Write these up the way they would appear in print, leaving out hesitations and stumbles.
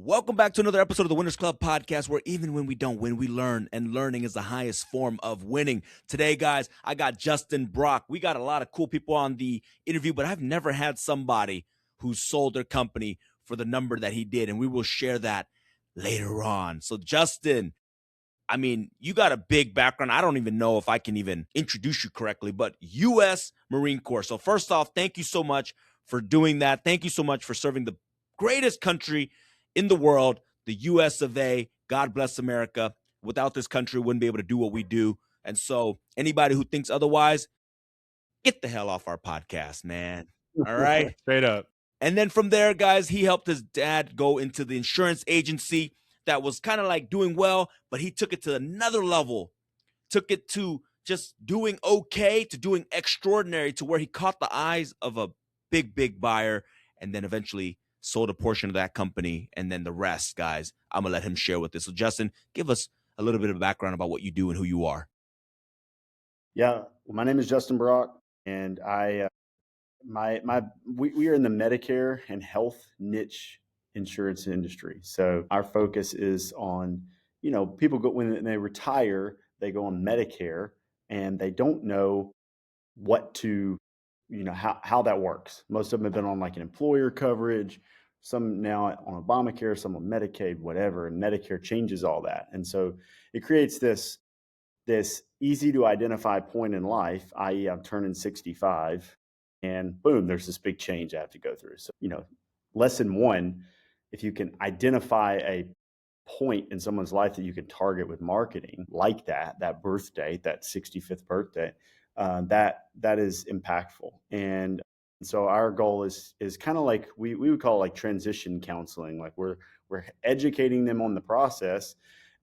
Welcome back to another episode of the Winners Club podcast, where even when we don't win, we learn, and learning is the highest form of winning. Today, guys, I got Justin Brock. We got a lot of cool people on the interview, but I've never had somebody who sold their company for the number that he did, and we will share that later on. So, Justin, I mean, you got a big background. I don't even know if I can even introduce you correctly, but U.S. Marine Corps. So, first off, thank you so much for doing that. Thank you so much for serving the greatest country in the world, the US of A. God bless America. Without this country, we wouldn't be able to do what we do. And so, anybody who thinks otherwise, get the hell off our podcast, man. All right. Straight up. And then from there, guys, he helped his dad go into the insurance agency that was kind of like doing well, but he took it to another level, took it to just doing okay to doing extraordinary, to where he caught the eyes of a big buyer, and then eventually sold a portion of that company. And then the rest, guys, I'm going to let him share with us. So, Justin, give us a little bit of background about what you do and who you are. Yeah, well, my name is Justin Brock, and we are in the Medicare and health niche insurance industry. So our focus is on, people go when they retire, they go on Medicare, and they don't know what to, how that works. Most of them have been on like an employer coverage, some now on Obamacare, some on Medicaid, whatever, and Medicare changes all that, and so it creates this easy to identify point in life, i.e., I'm turning 65, and boom, there's this big change I have to go through. So, lesson one, if you can identify a point in someone's life that you can target with marketing, like that birth date, that 65th birthday, that is impactful. And so our goal is kind of like we would call it like transition counseling. Like we're educating them on the process,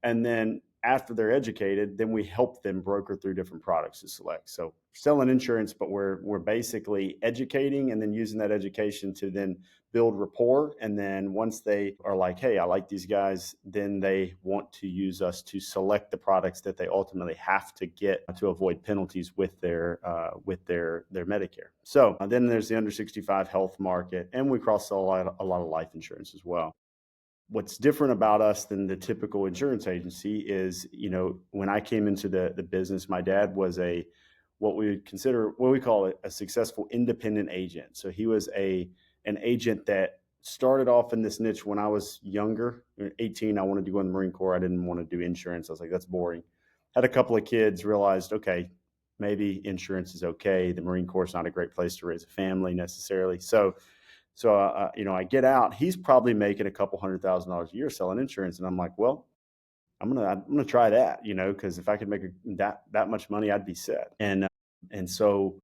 and then after they're educated, then we help them broker through different products to select. So selling insurance, but we're basically educating and then using that education to then build rapport. And then once they are like, hey, I like these guys, then they want to use us to select the products that they ultimately have to get to avoid penalties with their Medicare. So then there's the under 65 health market, and we cross sell a lot of life insurance as well. What's different about us than the typical insurance agency is, when I came into the business, my dad was what we call a successful independent agent. So he was an agent that started off in this niche when I was younger. 18, I wanted to go in the Marine Corps. I didn't want to do insurance. I was like, that's boring. Had a couple of kids, realized, okay, maybe insurance is okay. The Marine Corps is not a great place to raise a family necessarily. So I get out. He's probably making a couple $100,000 a year selling insurance, and I'm like, well, I'm gonna try that, because if I could make that much money, I'd be set. And so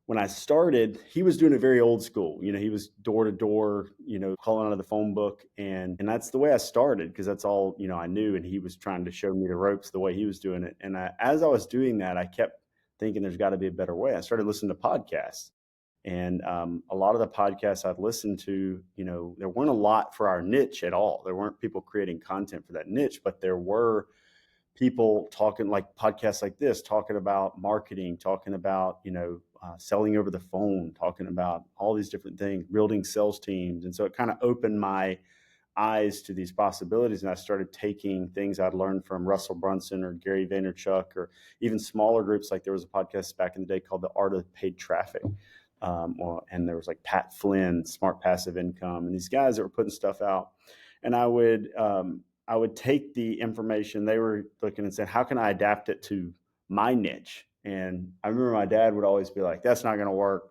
when I started, he was doing it very old school. He was door to door, calling out of the phone book, and that's the way I started, because that's all I knew. And he was trying to show me the ropes the way he was doing it. And as I was doing that, I kept thinking there's got to be a better way. I started listening to podcasts. And a lot of the podcasts I'd listened to, there weren't a lot for our niche at all. There weren't people creating content for that niche, but there were people talking, like podcasts like this, talking about marketing, talking about, selling over the phone, talking about all these different things, building sales teams. And so it kind of opened my eyes to these possibilities. And I started taking things I'd learned from Russell Brunson or Gary Vaynerchuk, or even smaller groups. Like there was a podcast back in the day called The Art of Paid Traffic. And there was like Pat Flynn, Smart Passive Income, and these guys that were putting stuff out. And I would take the information they were looking and say, how can I adapt it to my niche? And I remember my dad would always be like, that's not going to work.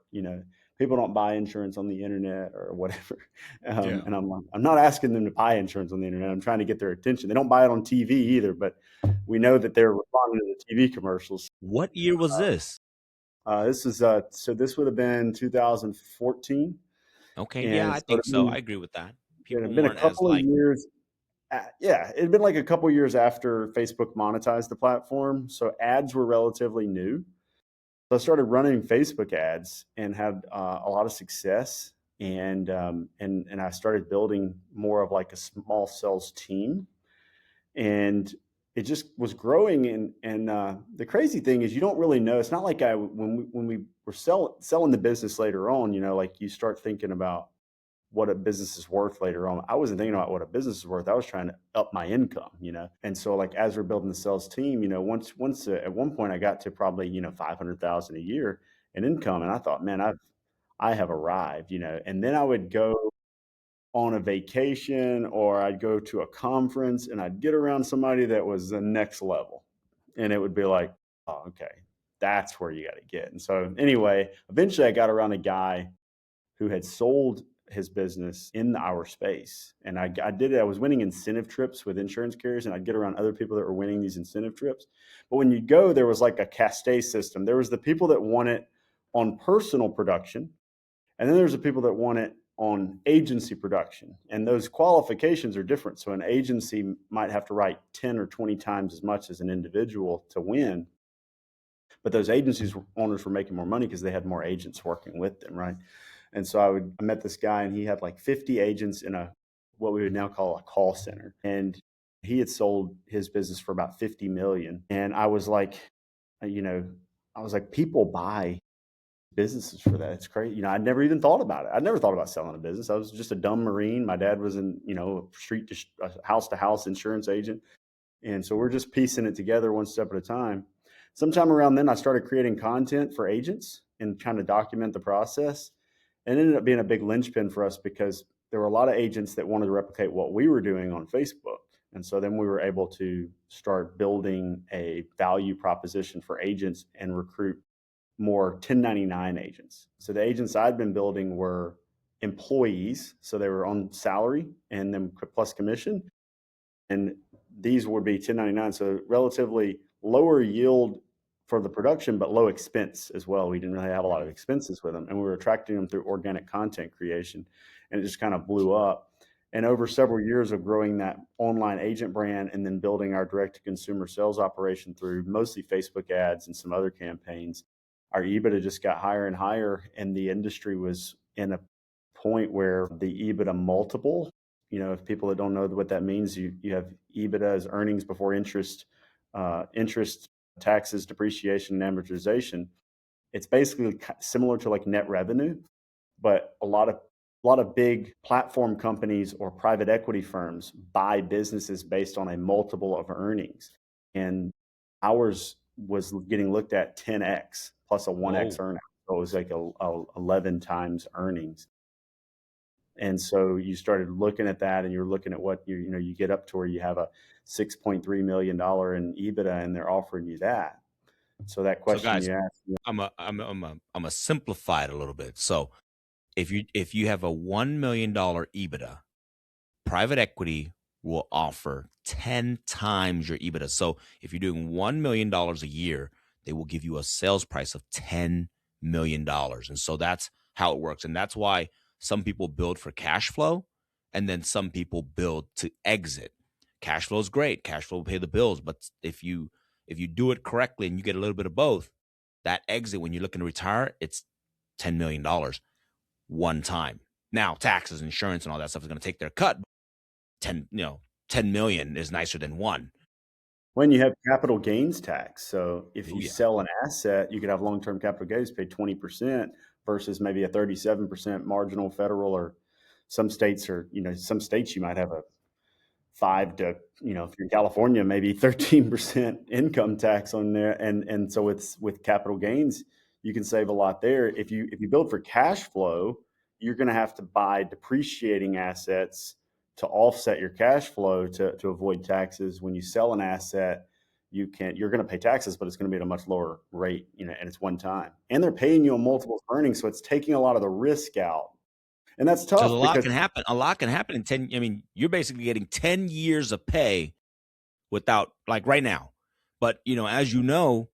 People don't buy insurance on the internet or whatever. And I'm like, I'm not asking them to buy insurance on the internet. I'm trying to get their attention. They don't buy it on TV either, but we know that they're responding to the TV commercials. What year was this? This would have been 2014. Okay, And yeah, I think so. I agree with that. It People had been a weren't as couple of years. It had been like a couple of years after Facebook monetized the platform. So ads were relatively new. So I started running Facebook ads and had a lot of success. And I started building more of like a small sales team. And it just was growing. And the crazy thing is, you don't really know. It's not like when we were selling the business later on, like you start thinking about what a business is worth later on. I wasn't thinking about what a business is worth. I was trying to up my income, And so like as we're building the sales team, once at one point I got to probably, 500,000 a year in income. And I thought, man, I have arrived, and then I would go on a vacation or I'd go to a conference and I'd get around somebody that was the next level. And it would be like, oh, okay, that's where you got to get. And so anyway, eventually I got around a guy who had sold his business in our space. And I did it. I was winning incentive trips with insurance carriers, and I'd get around other people that were winning these incentive trips. But when you go, there was like a cascade system. There was the people that won it on personal production, and then there's the people that want it on agency production. And those qualifications are different. So an agency might have to write 10 or 20 times as much as an individual to win. But those agencies owners were making more money because they had more agents working with them, right? And so I met this guy, and he had like 50 agents in what we would now call a call center. And he had sold his business for about 50 million. And I was like, people buy businesses for that. It's crazy. I'd never even thought about it. I'd never thought about selling a business. I was just a dumb Marine. My dad was in, street to house to house insurance agent. And so we're just piecing it together one step at a time. Sometime around then, I started creating content for agents and trying to document the process. And it ended up being a big linchpin for us because there were a lot of agents that wanted to replicate what we were doing on Facebook. And so then we were able to start building a value proposition for agents and recruit more 1099 agents. So the agents I'd been building were employees. So they were on salary and then plus commission. And these would be 1099. So relatively lower yield for the production, but low expense as well. We didn't really have a lot of expenses with them. And we were attracting them through organic content creation. And it just kind of blew up. And over several years of growing that online agent brand and then building our direct to consumer sales operation through mostly Facebook ads and some other campaigns, our EBITDA just got higher and higher. And the industry was in a point where the EBITDA multiple, if people that don't know what that means, you have EBITDA as earnings before interest, taxes, depreciation, and amortization. It's basically similar to like net revenue, but a lot of big platform companies or private equity firms buy businesses based on a multiple of earnings, and ours was getting looked at 10x plus a 1x earnout. So it was like a 11 times earnings. And so you started looking at that, and you're looking at what you get up to where you have a $6.3 million in EBITDA, and they're offering you that. So that question guys, you asked, I'm a simplify it a little bit. So if you have a $1 million EBITDA, private equity will offer 10 times your EBITDA. So if you're doing $1 million a year, they will give you a sales price of $10 million. And so that's how it works. And that's why some people build for cash flow, and then some people build to exit. Cash flow is great. Cash flow will pay the bills. But if you do it correctly and you get a little bit of both, that exit, when you're looking to retire, it's $10 million one time. Now, taxes, insurance, and all that stuff is going to take their cut. 10 million is nicer than one. when you have capital gains tax. So if you Yeah. sell an asset, you could have long-term capital gains pay 20% versus maybe a 37% marginal federal, or some states you might have a 5 to, if you're in California, maybe 13% income tax on there. And so with capital gains, you can save a lot there. If you build for cash flow, you're going to have to buy depreciating assets to offset your cash flow to avoid taxes. When you sell an asset, you're going to pay taxes, but it's going to be at a much lower rate, and it's one time. And they're paying you on multiple earnings, so it's taking a lot of the risk out. And that's Because tough because a lot can happen in 10. I mean, you're basically getting 10 years of pay without, like, right now. But, as you know,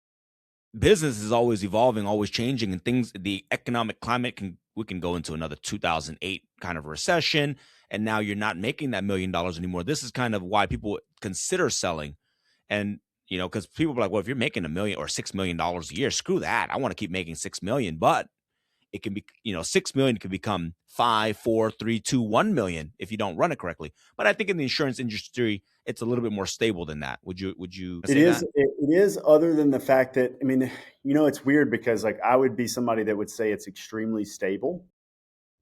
business is always evolving, always changing, and the economic climate we can go into another 2008 kind of recession. And now you're not making that $1 million anymore. This is kind of why people consider selling. And, because people are like, well, if you're making $1 million or $6 million a year, screw that. I want to keep making $6 million. But it can be, 6 million can become 5, 4, 3, 2, 1 million if you don't run it correctly. But I think in the insurance industry, it's a little bit more stable than that. Would you say that? It is, other than the fact that, I mean, it's weird because like I would be somebody that would say it's extremely stable,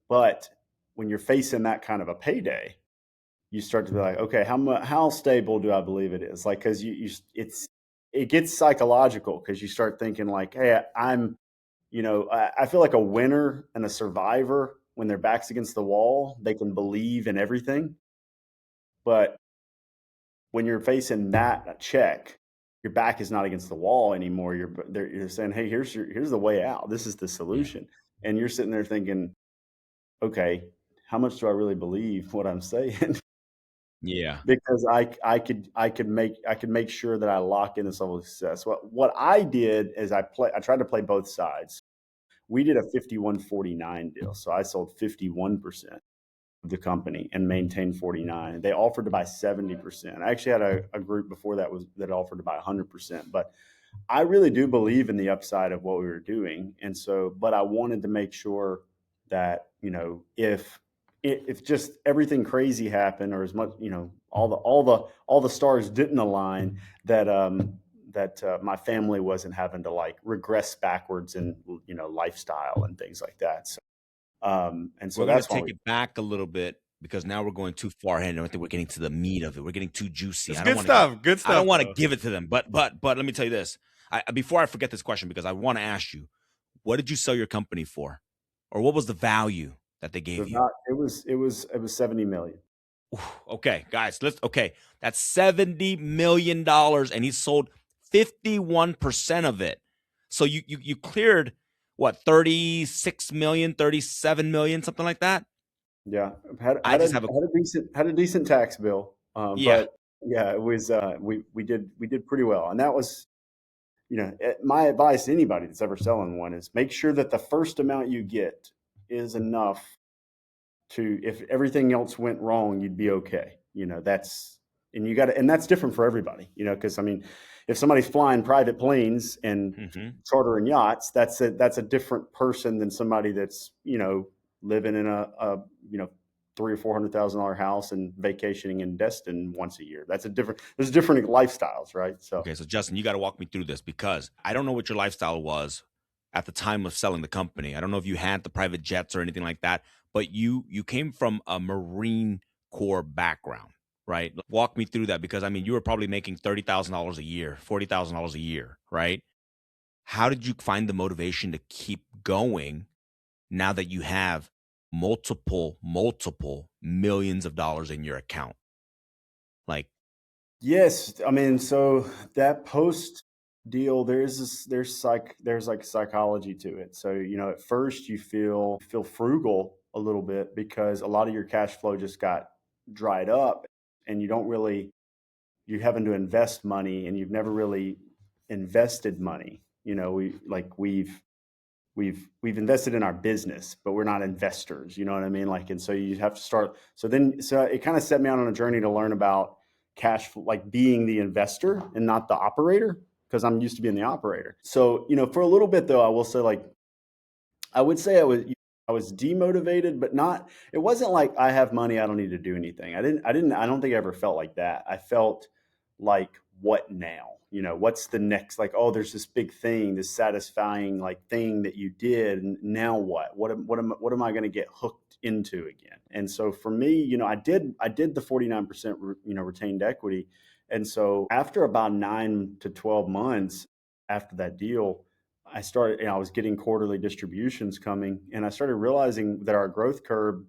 but when you're facing that kind of a payday, you start to be like, okay, how stable do I believe it is? Like, because it gets psychological because you start thinking like, hey, I feel like a winner and a survivor when their backs against the wall, they can believe in everything. But when you're facing that check, your back is not against the wall anymore. You're saying, hey, here's the way out. This is the Yeah. solution. And you're sitting there thinking, okay, how much do I really believe what I'm saying? Yeah. Because I could make sure that I lock in this level of success. What I did is I tried to play both sides. We did a 51-49 deal. So I sold 51% of the company and maintained 49. They offered to buy 70%. I actually had a group before that offered to buy 100%. But I really do believe in the upside of what we were doing. And so, but I wanted to make sure that, if just everything crazy happened, or as much, all the stars didn't align, that my family wasn't having to like regress backwards in, lifestyle and things like that. So, and We're so gonna that's why take it back a little bit because now we're going too far ahead. I don't think we're getting to the meat of it. We're getting too juicy. It's I don't good want to. stuff. Good I don't stuff, want to though. give it to them. But let me tell you this. Before I forget this question, because I want to ask you, what did you sell your company for, or what was the value that they gave you? it was 70 million. Okay, guys, okay. That's $70 million, and he sold 51% of it. So you cleared what, 36 million, 37 million, something like that. Yeah, had I had a just have a had a decent tax bill, yeah. but yeah, it was we did pretty well, and that was, my advice to anybody that's ever selling one is make sure that the first amount you get is enough to, if everything else went wrong, you'd be okay. And that's different for everybody, because I mean, if somebody's flying private planes and Mhm. chartering yachts, that's a different person than somebody that's, living in a $300,000 or $400,000 house and vacationing in Destin once a year. There's different lifestyles, right? So Okay, so Justin, you got to walk me through this because I don't know what your lifestyle was at the time of selling the company. I don't know if you had the private jets or anything like that, but you came from a Marine Corps background, right? Walk me through that because I mean, you were probably making $30,000 a year, $40,000 a year, right? How did you find the motivation to keep going now that you have multiple millions of dollars in your account? Like, yes, I mean, so that post deal, there's like psychology to it. So, at first you feel frugal a little bit because a lot of your cash flow just got dried up, and you're having to invest money, and you've never really invested money. We've invested in our business, but we're not investors. You know what I mean? Like, and so you have to start. So it kind of set me out on a journey to learn about cash, like being the investor and not the operator, because I'm used to being the operator. So, for a little bit though, I will say, like, I would say I was demotivated, but not. It wasn't like I have money, I don't need to do anything. I don't think I ever felt like that. I felt like, what now? What's the next? Like, oh, there's this big thing, this satisfying like thing that you did, and now what? What am I going to get hooked into again? And so for me, I did the 49% retained equity, and so after about 9 to 12 months after that deal, I was getting quarterly distributions coming, and I started realizing that our growth curve,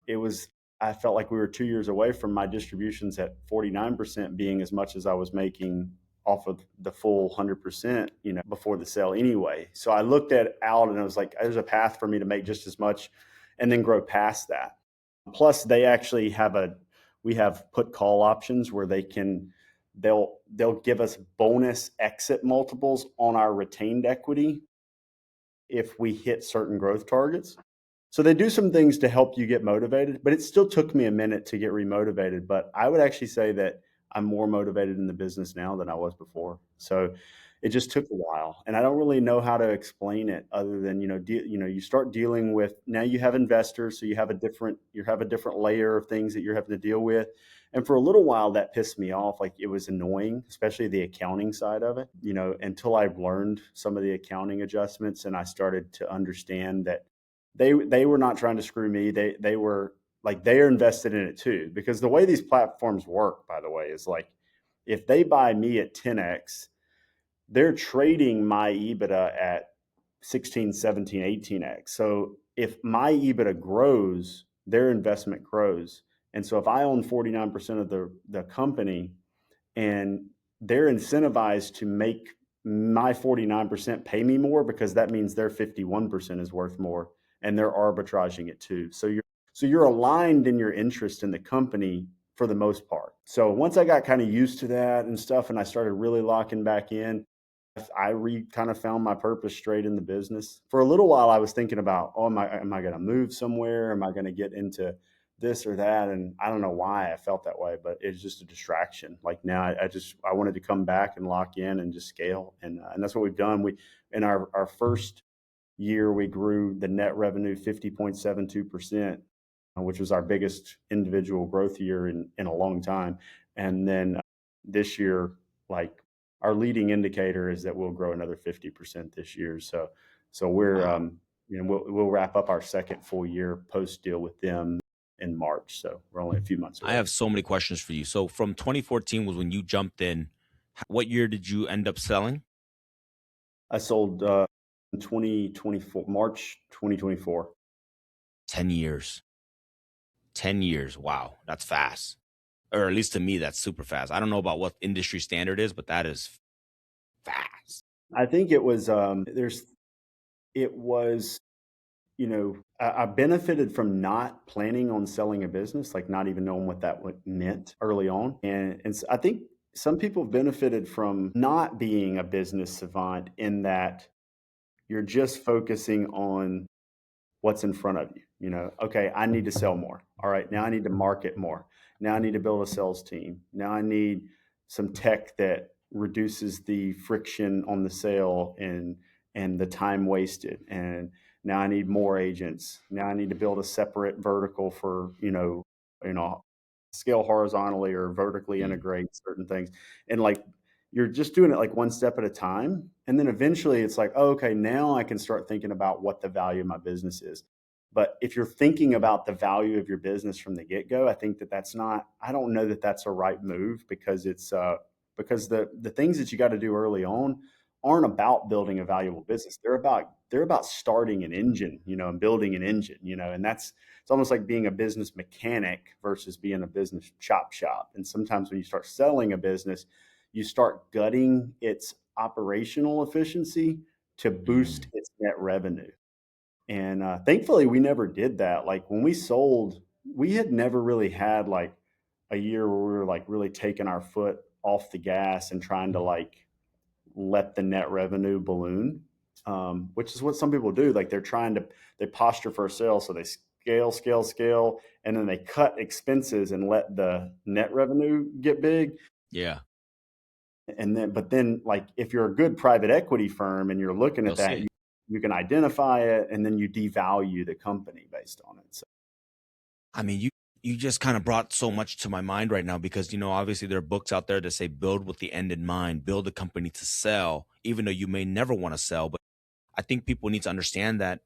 it was, I felt like we were 2 years away from my distributions at 49% being as much as I was making off of the full 100%, before the sale anyway. So I looked at out and I was like, there's a path for me to make just as much and then grow past that. Plus, we have put call options where they'll give us bonus exit multiples on our retained equity if we hit certain growth targets. So they do some things to help you get motivated, but it still took me a minute to get remotivated. But I would actually say that I'm more motivated in the business now than I was before. So it just took a while, and I don't really know how to explain it other than, you start dealing with, now you have investors, so you have a different layer of things that you're having to deal with. And for a little while that pissed me off. Like, it was annoying, especially the accounting side of it, until I learned some of the accounting adjustments and I started to understand that they were not trying to screw me. They were like, they're invested in it too, because the way these platforms work, by the way, is like, if they buy me at 10x, they're trading my EBITDA at 16, 17, 18x. So if my EBITDA grows, their investment grows. And so if I own 49% of the company, and they're incentivized to make my 49% pay me more, because that means their 51% is worth more, and they're arbitraging it too. So you're aligned in your interest in the company for the most part. So once I got kind of used to that and stuff, and I started really locking back in, kind of found my purpose straight in the business. For a little while, I was thinking about, oh, am I going to move somewhere? Am I going to get into this or that? And I don't know why I felt that way, but it's just a distraction. Like now, I wanted to come back and lock in and just scale, and that's what we've done. We in our first year, we grew the net revenue 50.72%, which was our biggest individual growth year in a long time. And then this year, like, our leading indicator is that we'll grow another 50% this year. So we're Wow. we'll wrap up our second full year post deal with them in March. So we're only a few months I away. have so many questions for you. So from 2014 was when you jumped in. What year did you end up selling? I sold in 2024, March 2024. 10 years. 10 years. Wow. That's fast. Or at least to me, that's super fast. I don't know about what industry standard is, but that is fast. I think it was it was I benefited from not planning on selling a business, like not even knowing what that meant early on. And I think some people benefited from not being a business savant, in that you're just focusing on what's in front of you. Okay, I need to sell more. All right, now I need to market more. Now I need to build a sales team. Now I need some tech that reduces the friction on the sale and the time wasted. And now I need more agents. Now I need to build a separate vertical for, scale horizontally or vertically Mm. integrate certain things. And like, you're just doing it like one step at a time. And then eventually it's like, oh, okay, now I can start thinking about what the value of my business is. But if you're thinking about the value of your business from the get go, I think that's not, I don't know that that's a right move, because because the things that you got to do early on aren't about building a valuable business. They're about starting an engine, and building an engine, and it's almost like being a business mechanic versus being a business chop shop. And sometimes when you start selling a business, you start gutting its operational efficiency to boost Mm. its net revenue. And thankfully, we never did that. Like when we sold, we had never really had like a year where we were like really taking our foot off the gas and trying to like let the net revenue balloon, which is what some people do. Like they posture for a sale, so they scale, scale, scale, and then they cut expenses and let the net revenue get big. Yeah. But then like, if you're a good private equity firm and you're looking They'll at see that, it. you can identify it, and then you devalue the company based on it. So I mean, you just kind of brought so much to my mind right now because obviously there are books out there that say build with the end in mind, build a company to sell, even though you may never want to sell. But I think people need to understand that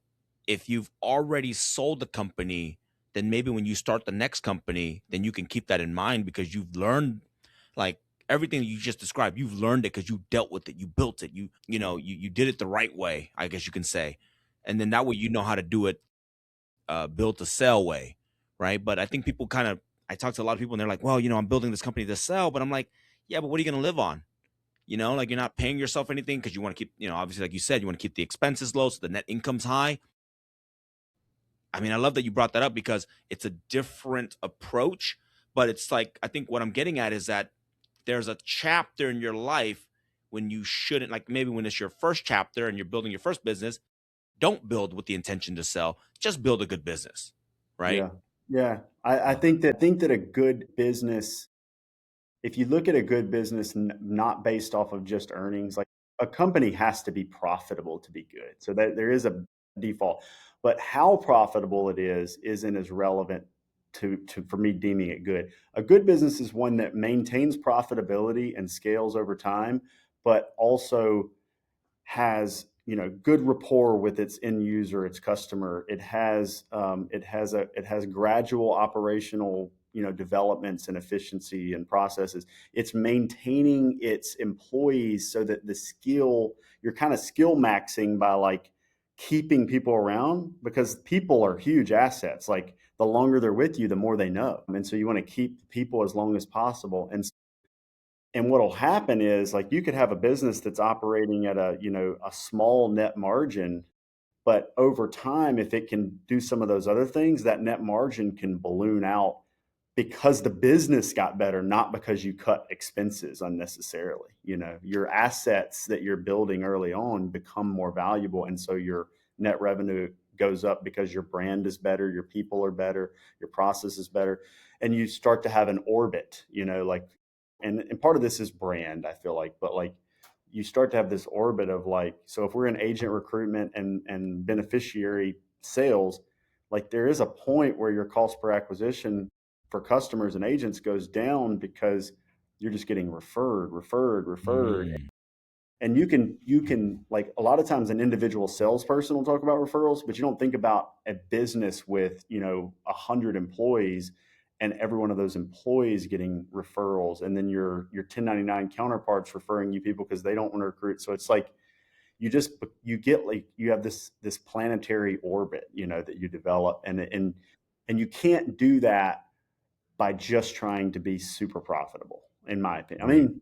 if you've already sold the company, then maybe when you start the next company, then you can keep that in mind because you've learned like everything you just described. You've learned it because you dealt with it, you built it, you did it the right way, I guess you can say, and then that way you know how to do it built to sell way, right? But I think people kind of, I talk to a lot of people and they're like, well, I'm building this company to sell, but I'm like, yeah, but what are you going to live on? Like you're not paying yourself anything because you want to keep, obviously, like you said, you want to keep the expenses low so the net income's high. I mean, I love that you brought that up because it's a different approach, but it's like, I think what I'm getting at is that there's a chapter in your life when you shouldn't, like maybe when it's your first chapter and you're building your first business, don't build with the intention to sell, just build a good business, right? yeah, yeah. I think that a good business, if you look at a good business not based off of just earnings, like, a company has to be profitable to be good. So that there is a default, but how profitable it is isn't as relevant to for me deeming it good. A good business is one that maintains profitability and scales over time, but also has good rapport with its end user, its customer. It has gradual operational developments and efficiency and processes. It's maintaining its employees so that you're kind of skill maxing by like keeping people around, because people are huge assets. Like the longer they're with you, the more they know, and so you want to keep people as long as possible. And what'll happen is, like, you could have a business that's operating at a small net margin, but over time, if it can do some of those other things, that net margin can balloon out because the business got better, not because you cut expenses unnecessarily. Your assets that you're building early on become more valuable, and so your net revenue goes up because your brand is better, your people are better, your process is better, and you start to have an orbit, like, and part of this is brand, I feel like, but like you start to have this orbit of like, so if we're in agent recruitment and beneficiary sales, like there is a point where your cost per acquisition for customers and agents goes down because you're just getting referred. Mm. And you can like, a lot of times an individual salesperson will talk about referrals, but you don't think about a business with 100 employees and every one of those employees getting referrals, and then your 1099 counterparts referring you people because they don't want to recruit. So it's like you get like, you have this planetary orbit that you develop, and you can't do that by just trying to be super profitable, in my opinion. I Right. mean,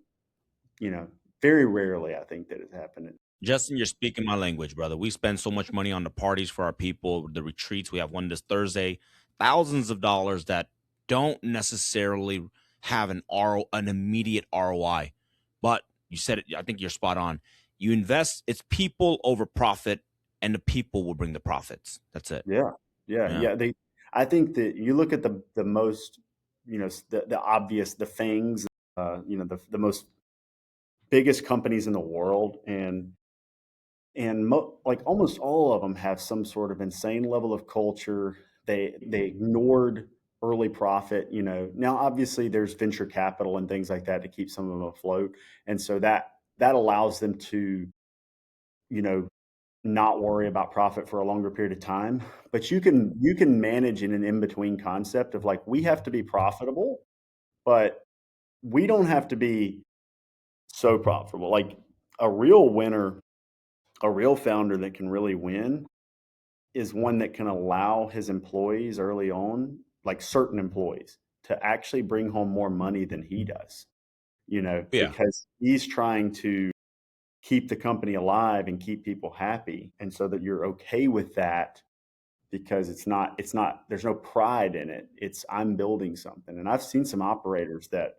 you know, very rarely I think that has happened. Justin, you're speaking my language, brother. We spend so much money on the parties for our people, the retreats. We have one this Thursday, thousands of dollars that don't necessarily have an immediate ROI. But you said it, I think you're spot on. You invest, it's people over profit, and the people will bring the profits. That's it. Yeah, yeah, Yeah. yeah. I think that you look at the most, the obvious, the things, the most biggest companies in the world, and like almost all of them have some sort of insane level of culture. They ignored early profit. Now obviously there's venture capital and things like that to keep some of them afloat, and so that allows them to you know not worry about profit for a longer period of time. But you can manage in an in between concept of like, we have to be profitable, but we don't have to be so profitable. Like a real winner, a real founder that can really win is one that can allow his employees early on, like certain employees, to actually bring home more money than he does, Yeah. because he's trying to keep the company alive and keep people happy. And so that you're okay with that, because it's not there's no pride in it. It's, I'm building something. And I've seen some operators that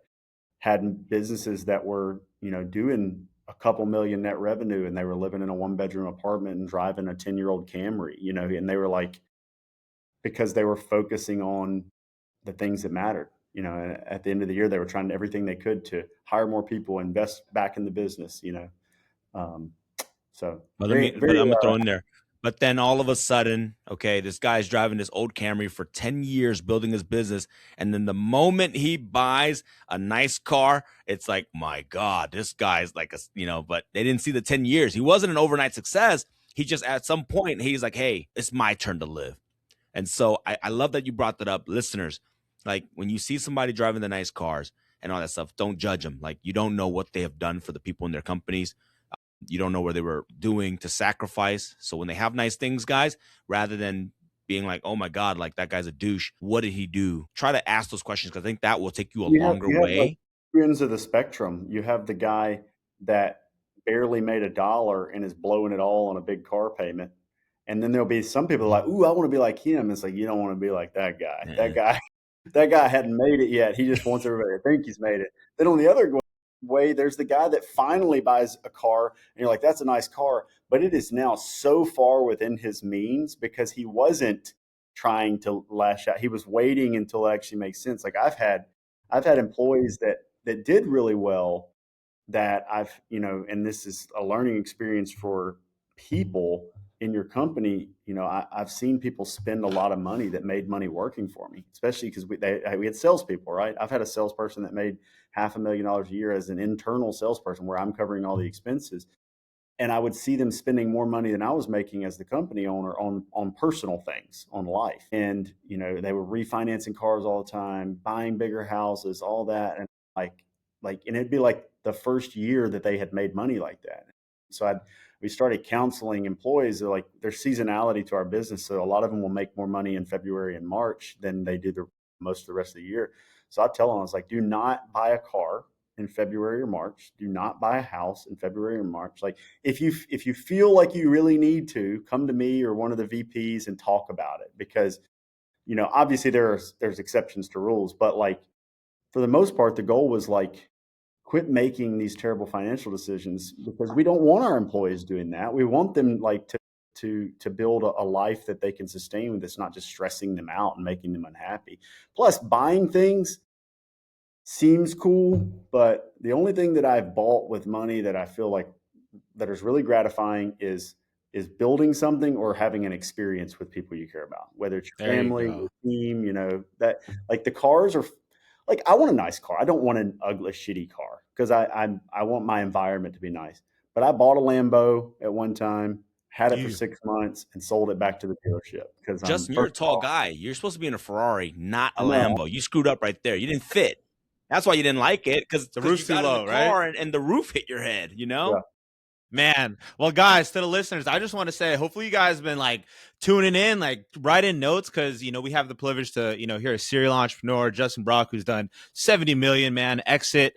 had businesses that were, doing a couple million net revenue, and they were living in a one bedroom apartment and driving a 10-year-old Camry, and they were like, because they were focusing on the things that mattered. And at the end of the year, they were trying everything they could to hire more people, invest back in the business. Um, so very, But very, I'm gonna throw in there. But then all of a sudden, okay, this guy's driving this old Camry for 10 years building his business. And then the moment he buys a nice car, it's like, my God, this guy's like but they didn't see the 10 years. He wasn't an overnight success. He just at some point, he's like, hey, it's my turn to live. And so I love that you brought that up. Listeners, like when you see somebody driving the nice cars and all that stuff, don't judge them. Like you don't know what they have done for the people in their companies. You don't know where they were doing to sacrifice. So when they have nice things, guys, rather than being like, oh my God, like that guy's a douche, what did he do? Try to ask those questions, because I think that will take you a longer you have like way. two ends of the spectrum. You have the guy that barely made a dollar and is blowing it all on a big car payment. And then there'll be some people like, ooh, I want to be like him. It's like, you don't want to be like that guy. That Uh-uh. guy, that guy hadn't made it yet. He just wants everybody to think he's made it. Then on the other way, there's the guy that finally buys a car and you're like, that's a nice car, but it is now so far within his means because he wasn't trying to lash out. He was waiting until it actually makes sense. Like I've had employees that did really well, that and this is a learning experience for people in your company. I've seen people spend a lot of money that made money working for me, especially because we had salespeople, right? I've had a salesperson that made $500,000 a year as an internal salesperson where I'm covering all the expenses. and I would see them spending more money than I was making as the company owner on personal things, on life. And they were refinancing cars all the time, buying bigger houses, all that, and like and it'd be like the first year that they had made money like that. So we started counseling employees that, like, there's seasonality to our business, so a lot of them will make more money in February and March than they do most of the rest of the year. So I tell them, I was like, do not buy a car in February or March. Do not buy a house in February or March. Like, if you feel like you really need to, come to me or one of the VPs and talk about it, because obviously there's exceptions to rules, but like for the most part, the goal was like, quit making these terrible financial decisions, because we don't want our employees doing that. We want them like to build a life that they can sustain, that's not just stressing them out and making them unhappy. Plus, buying things seems cool, but the only thing that I've bought with money that I feel like that is really gratifying is building something or having an experience with people you care about, whether it's your There you family, go. your team. That, like, the cars are like, I want a nice car. I don't want an ugly, shitty car, because I want my environment to be nice. But I bought a Lambo at one time, had it for You 6 months, and sold it back to the dealership because Justin, you're a first of tall all, guy. You're supposed to be in a Ferrari, not a I know. Lambo. You screwed up right there. You didn't fit. That's why you didn't like it, because the you roof's too got in the low, right? car and the roof hit your head, Yeah. Man, well, guys, to the listeners, I just want to say, hopefully you guys have been like tuning in, like writing notes, because we have the privilege to hear a serial entrepreneur, Justin Brock, who's done 70 million, man, exit.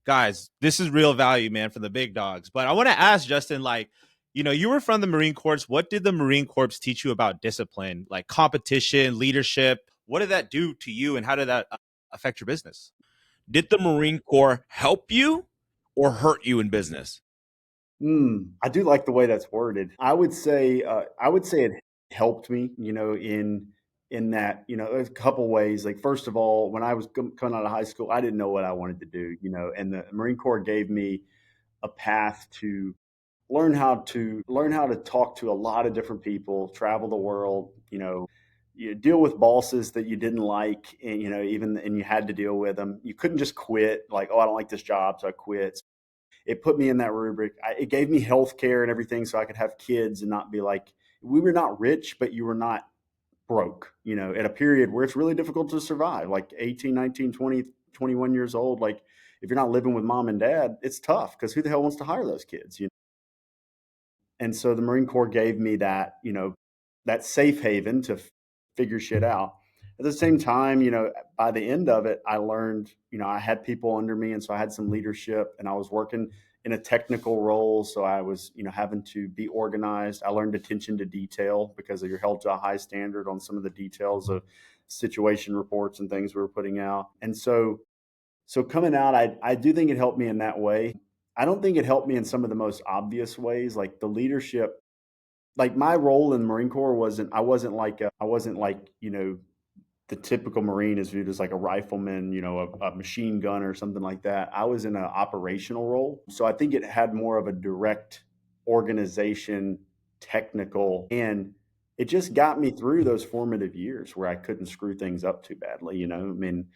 Guys, this is real value, man, for the big dogs. But I want to ask Justin, like, you were from the Marine Corps. What did the Marine Corps teach you about discipline, like competition, leadership? What did that do to you, and how did that affect your business? Did the Marine Corps help you or hurt you in business? I do like the way that's worded. I would say it helped me, in that, a couple ways. Like, first of all, when I was coming out of high school, I didn't know what I wanted to do, and the Marine Corps gave me a path to learn how to talk to a lot of different people, travel the world, you deal with bosses that you didn't like, and and you had to deal with them. You couldn't just quit, like, oh, I don't like this job, so I quit. It put me in that rubric. It gave me health care and everything, so I could have kids and not be like, we were not rich, but you were not broke, at a period where it's really difficult to survive, like 18, 19, 20, 21 years old. Like, if you're not living with mom and dad, it's tough, because who the hell wants to hire those kids? And so the Marine Corps gave me that, that safe haven to figure shit out. At the same time, by the end of it, I learned, I had people under me, and so I had some leadership, and I was working in a technical role. So I was, having to be organized. I learned attention to detail, because you're held to a high standard on some of the details of situation reports and things we were putting out. And so coming out, I do think it helped me in that way. I don't think it helped me in some of the most obvious ways, like the leadership. Like, my role in the Marine Corps I wasn't like the typical Marine is viewed as like a rifleman, a machine gunner or something like that. I was in an operational role, so I think it had more of a direct organization, technical, and it just got me through those formative years where I couldn't screw things up too badly. I mean,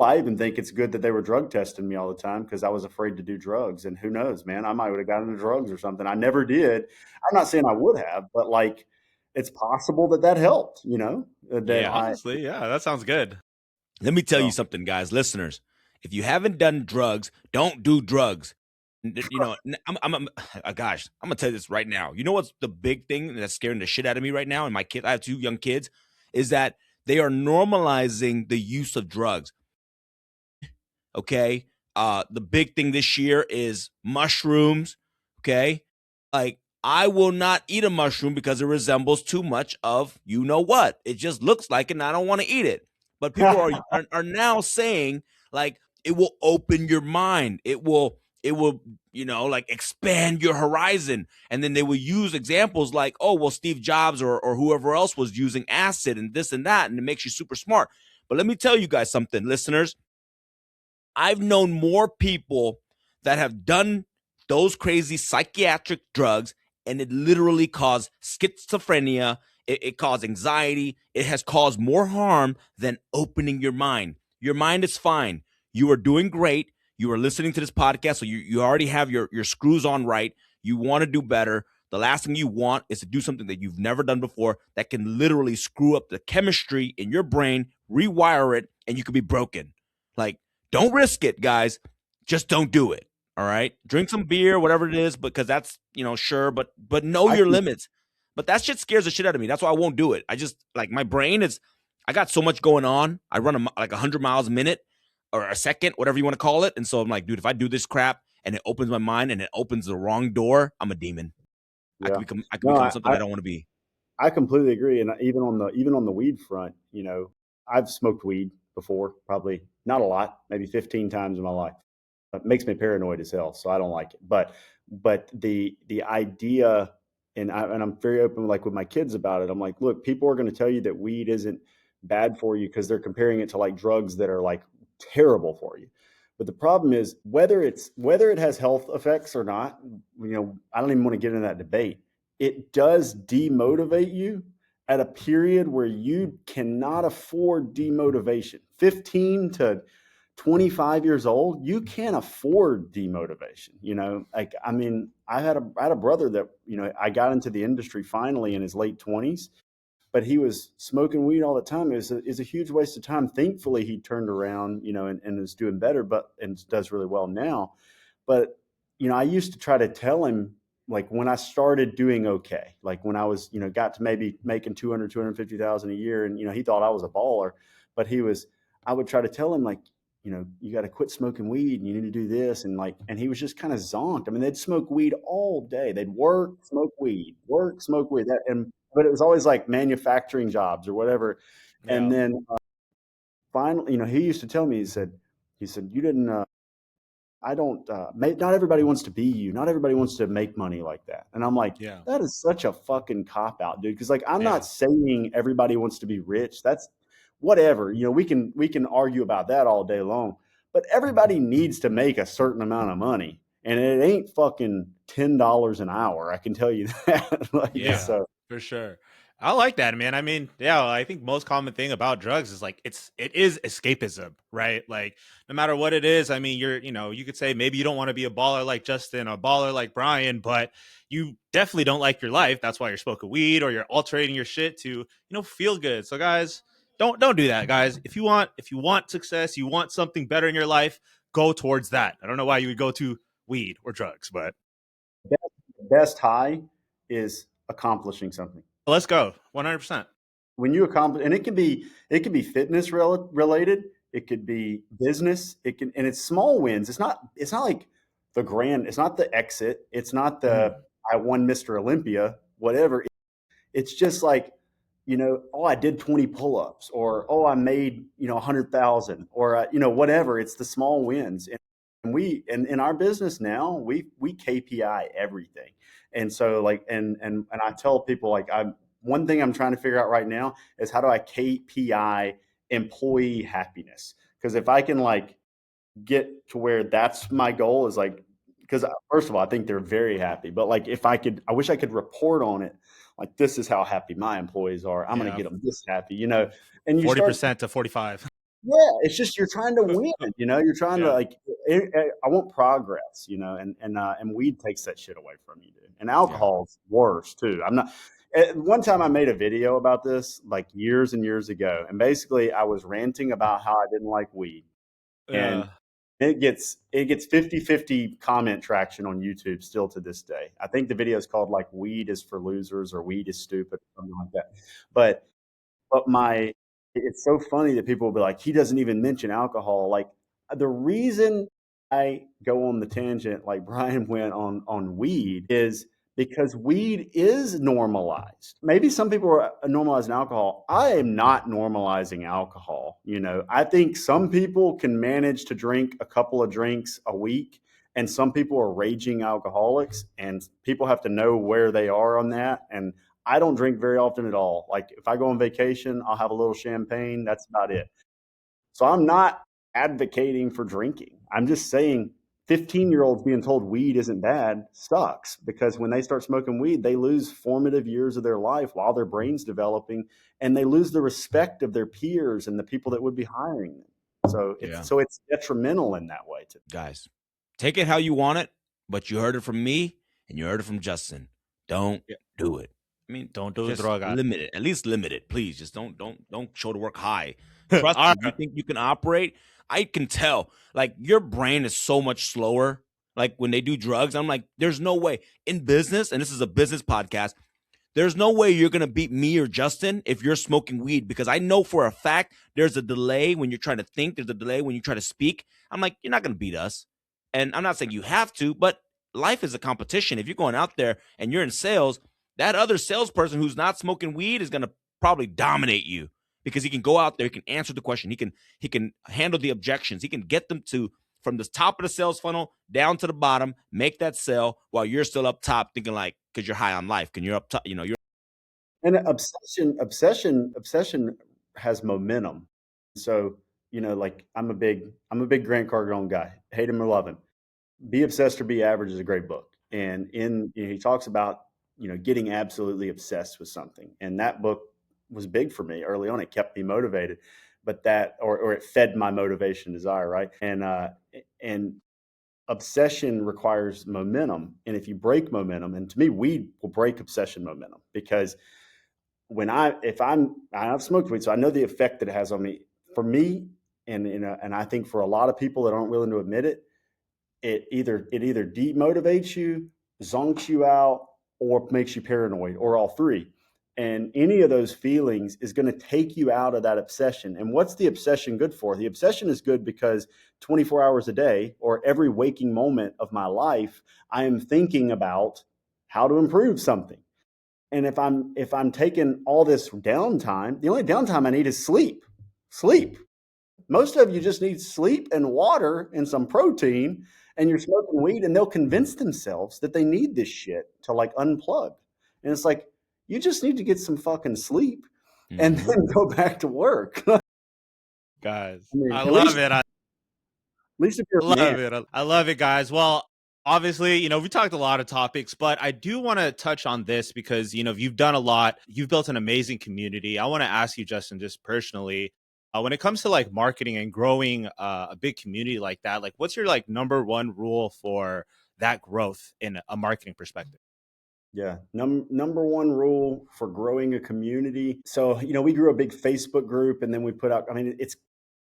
I even think it's good that they were drug testing me all the time, because I was afraid to do drugs. And who knows, man, I might have gotten into drugs or something. I never did. I'm not saying I would have, but like, it's possible that helped, that Yeah. Honestly, yeah, that sounds good. Let me tell you so. something, guys, listeners. If you haven't done drugs, don't do drugs. Gosh, I'm gonna tell you this right now. You know what's the big thing that's scaring the shit out of me right now? And my kids, I have two young kids, is that they are normalizing the use of drugs. Okay. The big thing this year is mushrooms. Okay. Like, I will not eat a mushroom because it resembles too much of you know what. It just looks like it, and I don't want to eat it. But people are now saying, like, it will open your mind. It will like expand your horizon. And then they will use examples like, oh, well, Steve Jobs or whoever else was using acid and this and that, and it makes you super smart. But let me tell you guys something, listeners. I've known more people that have done those crazy psychiatric drugs, and it literally caused schizophrenia. It caused anxiety. It has caused more harm than opening your mind. Your mind is fine. You are doing great. You are listening to this podcast, so you already have your screws on right. You want to do better. The last thing you want is to do something that you've never done before that can literally screw up the chemistry in your brain, rewire it, and you could be broken. Like, don't risk it, guys. Just don't do it. All right. Drink some beer, whatever it is, because that's, sure, but know your limits. But that shit scares the shit out of me. That's why I won't do it. I just, like, my brain is, I got so much going on. I run like 100 miles a minute or a second, whatever you want to call it. And so I'm like, dude, if I do this crap and it opens my mind and it opens the wrong door, I'm a demon. Yeah. I could become something I don't want to be. I completely agree. And even on the weed front, I've smoked weed before, probably not a lot, maybe 15 times in my life. It makes me paranoid as hell, so I don't like it. But the idea, and I'm very open, like with my kids about it. I'm like, look, people are going to tell you that weed isn't bad for you because they're comparing it to like drugs that are like terrible for you. But the problem is whether it has health effects or not. I don't even want to get into that debate. It does demotivate you at a period where you cannot afford demotivation. 15 to 25 years old, you can't afford demotivation. I had a brother that, I got into the industry finally in his late 20s, but he was smoking weed all the time. It was a huge waste of time. Thankfully, he turned around, and is doing better, and does really well now. But, I used to try to tell him, like when I started doing okay, like when I was, got to maybe making 250,000 a year, and, he thought I was a baller, but I would try to tell him like, you got to quit smoking weed and you need to do this. And he was just kind of zonked. I mean, they'd smoke weed all day. They'd work, smoke weed, work, smoke weed. But it was always like manufacturing jobs or whatever. Yeah. And then finally, he used to tell me, he said, you didn't, not everybody wants to be you. Not everybody wants to make money like that. And I'm like, Yeah. that is such a fucking cop out, dude. Cause like, I'm not saying everybody wants to be rich. That's whatever, we can argue about that all day long, but everybody needs to make a certain amount of money, and it ain't fucking $10 an hour. I can tell you that. So for sure. I like that, man. I mean, I think most common thing about drugs is like it is escapism, right? Like no matter what it is, I mean, you could say maybe you don't want to be a baller like Justin, a baller like Brian, but you definitely don't like your life. That's why you're smoking weed or you're altering your shit to, feel good. So guys, don't do that, guys. If you want success, you want something better in your life, go towards that. I don't know why you would go to weed or drugs, but best high is accomplishing something. Let's go 100%. When you accomplish, and it can be fitness related, it could be business, and it's small wins. It's not like the grand, it's not the exit, it's not the I won Mr. Olympia, whatever. It's just like, I did 20 pull-ups, or I made, 100,000, or whatever. It's the small wins. And we, in our business now, we KPI everything. And so like, and I tell people like, one thing I'm trying to figure out right now is how do I KPI employee happiness? Because if I can like get to where that's my goal, is like, because first of all, I think they're very happy, but like I wish I could report on it. Like, this is how happy my employees are. I'm going to get them this happy, and you 40% to 45. Yeah, it's just you're trying to win. You're trying to like. I want progress. And weed takes that shit away from you, dude. And alcohol's worse too. I'm not. One time I made a video about this like years and years ago, and basically I was ranting about how I didn't like weed, and it gets 50-50 comment traction on YouTube still to this day. I think the video is called like "Weed is for Losers" or "Weed is Stupid" or something like that. But it's so funny that people will be like, he doesn't even mention alcohol. Like, the reason I go on the tangent like Brian went on weed is because weed is normalized. Maybe some people are normalizing alcohol. I am not normalizing alcohol. I think some people can manage to drink a couple of drinks a week, and some people are raging alcoholics, and people have to know where they are on that. And I don't drink very often at all. Like, if I go on vacation, I'll have a little champagne. That's about it. So I'm not advocating for drinking. I'm just saying 15-year-olds being told weed isn't bad sucks, because when they start smoking weed, they lose formative years of their life while their brain's developing, and they lose the respect of their peers and the people that would be hiring them. So it's detrimental in that way. Guys, take it how you want it, but you heard it from me. and you heard it from Justin. Don't Yeah. do it. I mean, Don't do just droga. limit it. At least limit it, please. Just don't show to work high. Trust All me. You right. think you can operate? I can tell. Like your brain is so much slower. Like when they do drugs, I'm like, there's no way in business, and this is a business podcast. There's no way you're going to beat me or Justin if you're smoking weed, because I know for a fact there's a delay when you're trying to think. There's a delay when you try to speak. I'm like, you're not going to beat us. And I'm not saying you have to, but life is a competition. If you're going out there and you're in sales, that other salesperson who's not smoking weed is going to probably dominate you, because he can go out there, he can answer the question, he can handle the objections, he can get them to from the top of the sales funnel down to the bottom, make that sale while you're still up top thinking like, because you're high on life, and you're up top, you're. And obsession has momentum. So, like I'm a big Grant Cardone guy. Hate him or love him. Be Obsessed or Be Average is a great book. And he talks about, getting absolutely obsessed with something. And that book was big for me early on. It kept me motivated, but or it fed my motivation desire. Right. And obsession requires momentum. And if you break momentum, and to me, weed will break obsession momentum, because I've smoked weed, so I know the effect that it has on me. For me, and I think for a lot of people that aren't willing to admit it, it either demotivates you, zonks you out, or makes you paranoid, or all three. And any of those feelings is going to take you out of that obsession. And what's the obsession good for? The obsession is good because 24 hours a day, or every waking moment of my life, I am thinking about how to improve something. And if I'm taking all this downtime, the only downtime I need is sleep. Sleep. Most of you just need sleep and water and some protein, and you're smoking weed, and they'll convince themselves that they need this shit to like unplug. And it's like, you just need to get some fucking sleep and Mhm. then go back to work. Guys, I mean, I at love least it. at least if you're a man. Love it. I love it, guys. Well, obviously, we talked a lot of topics, but I do want to touch on this because, you've done a lot. You've built an amazing community. I want to ask you, Justin, just personally, when it comes to like marketing and growing a big community like that, like what's your like number one rule for that growth in a marketing perspective? Yeah. Number one rule for growing a community. So, we grew a big Facebook group, and then we put out, I mean, it's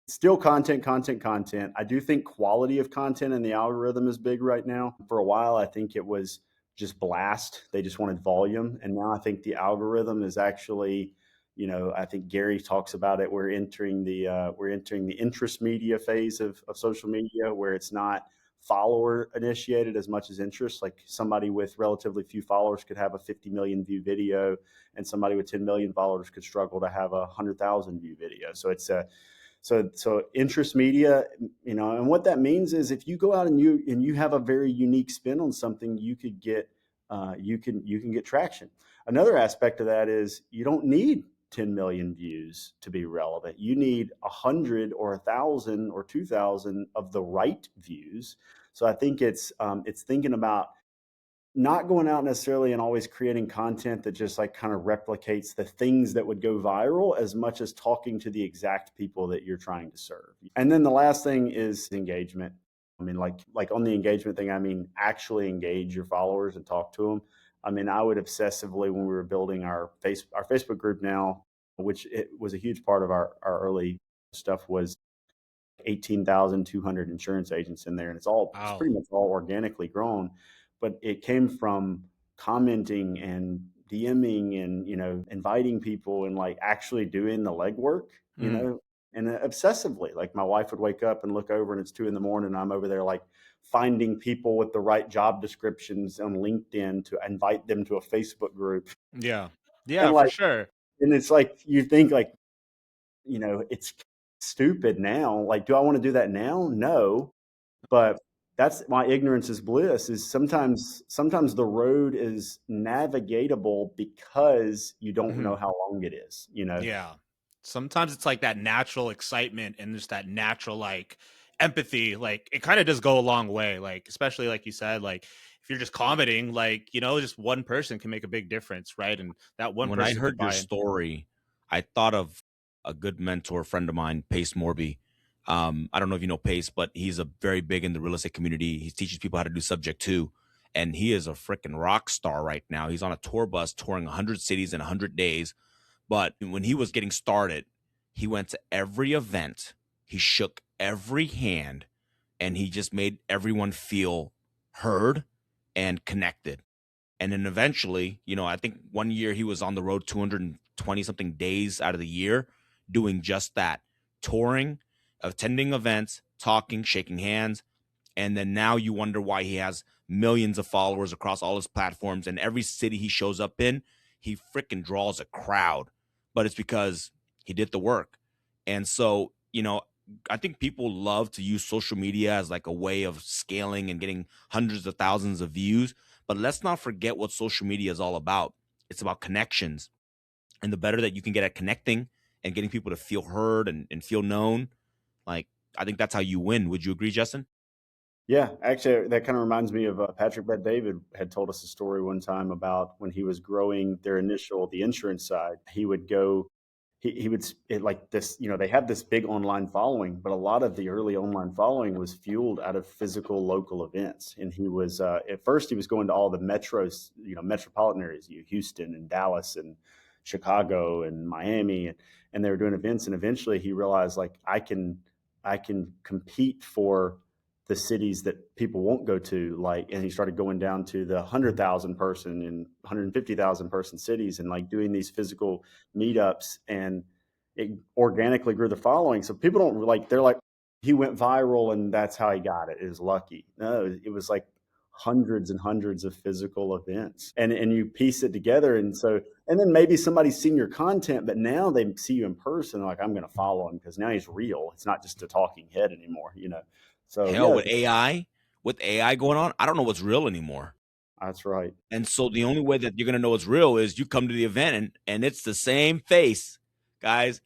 still content, content, content. I do think quality of content and the algorithm is big right now. For a while, I think it was just blast. They just wanted volume. And now I think the algorithm is actually, I think Gary talks about it. We're entering the interest media phase of social media, where it's not follower initiated as much as interest. Like somebody with relatively few followers could have a 50 million view video, and somebody with 10 million followers could struggle to have 100,000 view video. So it's so interest media, and what that means is if you go out and you have a very unique spin on something, you could get you can get traction. Another aspect of that is you don't need 10 million views to be relevant. You need 100 or 1,000 or 2,000 of the right views. So I think it's thinking about not going out necessarily and always creating content that just like kind of replicates the things that would go viral, as much as talking to the exact people that you're trying to serve. And then the last thing is engagement. I mean, like on the engagement thing, I mean, actually engage your followers and talk to them. I mean, I would obsessively, when we were building our Facebook group now, which it was a huge part of our early stuff, was 18,200 insurance agents in there, and it's Wow. pretty much all organically grown, but it came from commenting and DMing and inviting people and like actually doing the legwork, Mm, and obsessively. Like my wife would wake up and look over, and it's 2 a.m, and I'm over there like finding people with the right job descriptions on LinkedIn to invite them to a Facebook group, yeah. and Yeah, for like, sure. and it's like you think like, it's stupid now. Like, do I want to do that now? No. But that's my ignorance is bliss. Is sometimes the road is navigatable because you don't know Mhm. how long it is. Yeah. Sometimes it's like that natural excitement and just that natural like empathy. Like it kind of does go a long way. Like, especially like you said, like if you're just commenting, like, just one person can make a big difference, right? And that one When I person could heard your buy in. story, I thought of a good mentor friend of mine, Pace Morby. I don't know if you know Pace, but he's a very big in the real estate community. He teaches people how to do subject to. and he is a freaking rock star right now. He's on a tour bus touring 100 cities in 100 days. But when he was getting started, he went to every event, he shook every hand, and he just made everyone feel heard and connected. And then eventually, I think one year he was on the road 220 something days out of the year doing just that, touring, attending events, talking, shaking hands. And then now you wonder why he has millions of followers across all his platforms. And every city he shows up in, he freaking draws a crowd. But it's because he did the work. And so, I think people love to use social media as like a way of scaling and getting hundreds of thousands of views. But let's not forget what social media is all about. It's about connections. And the better that you can get at connecting and getting people to feel heard and feel known, like, I think that's how you win. Would you agree, Justin? Yeah, actually, that kind of reminds me of Patrick Bet David had told us a story one time about when he was growing the insurance side. He would go, he would like this, they have this big online following, but a lot of the early online following was fueled out of physical local events. And he was, at first, he was going to all the metros, metropolitan areas, Houston and Dallas and Chicago and Miami, and they were doing events. And eventually he realized, like, I can compete for the cities that people won't go to, and he started going down to the 100,000 person and 150,000 person cities and like doing these physical meetups, and it organically grew the following. So people don't they're like, he went viral and that's how he got it, is lucky. No, it was like hundreds and hundreds of physical events, and you piece it together. And then maybe somebody's seen your content, but now they see you in person, like, I'm going to follow him because now he's real. It's not just a talking head anymore. So Hell, yeah, with AI going on, I don't know what's real anymore. that's right. And so the only way that you're gonna know it's real is you come to the event and it's the same face, guys.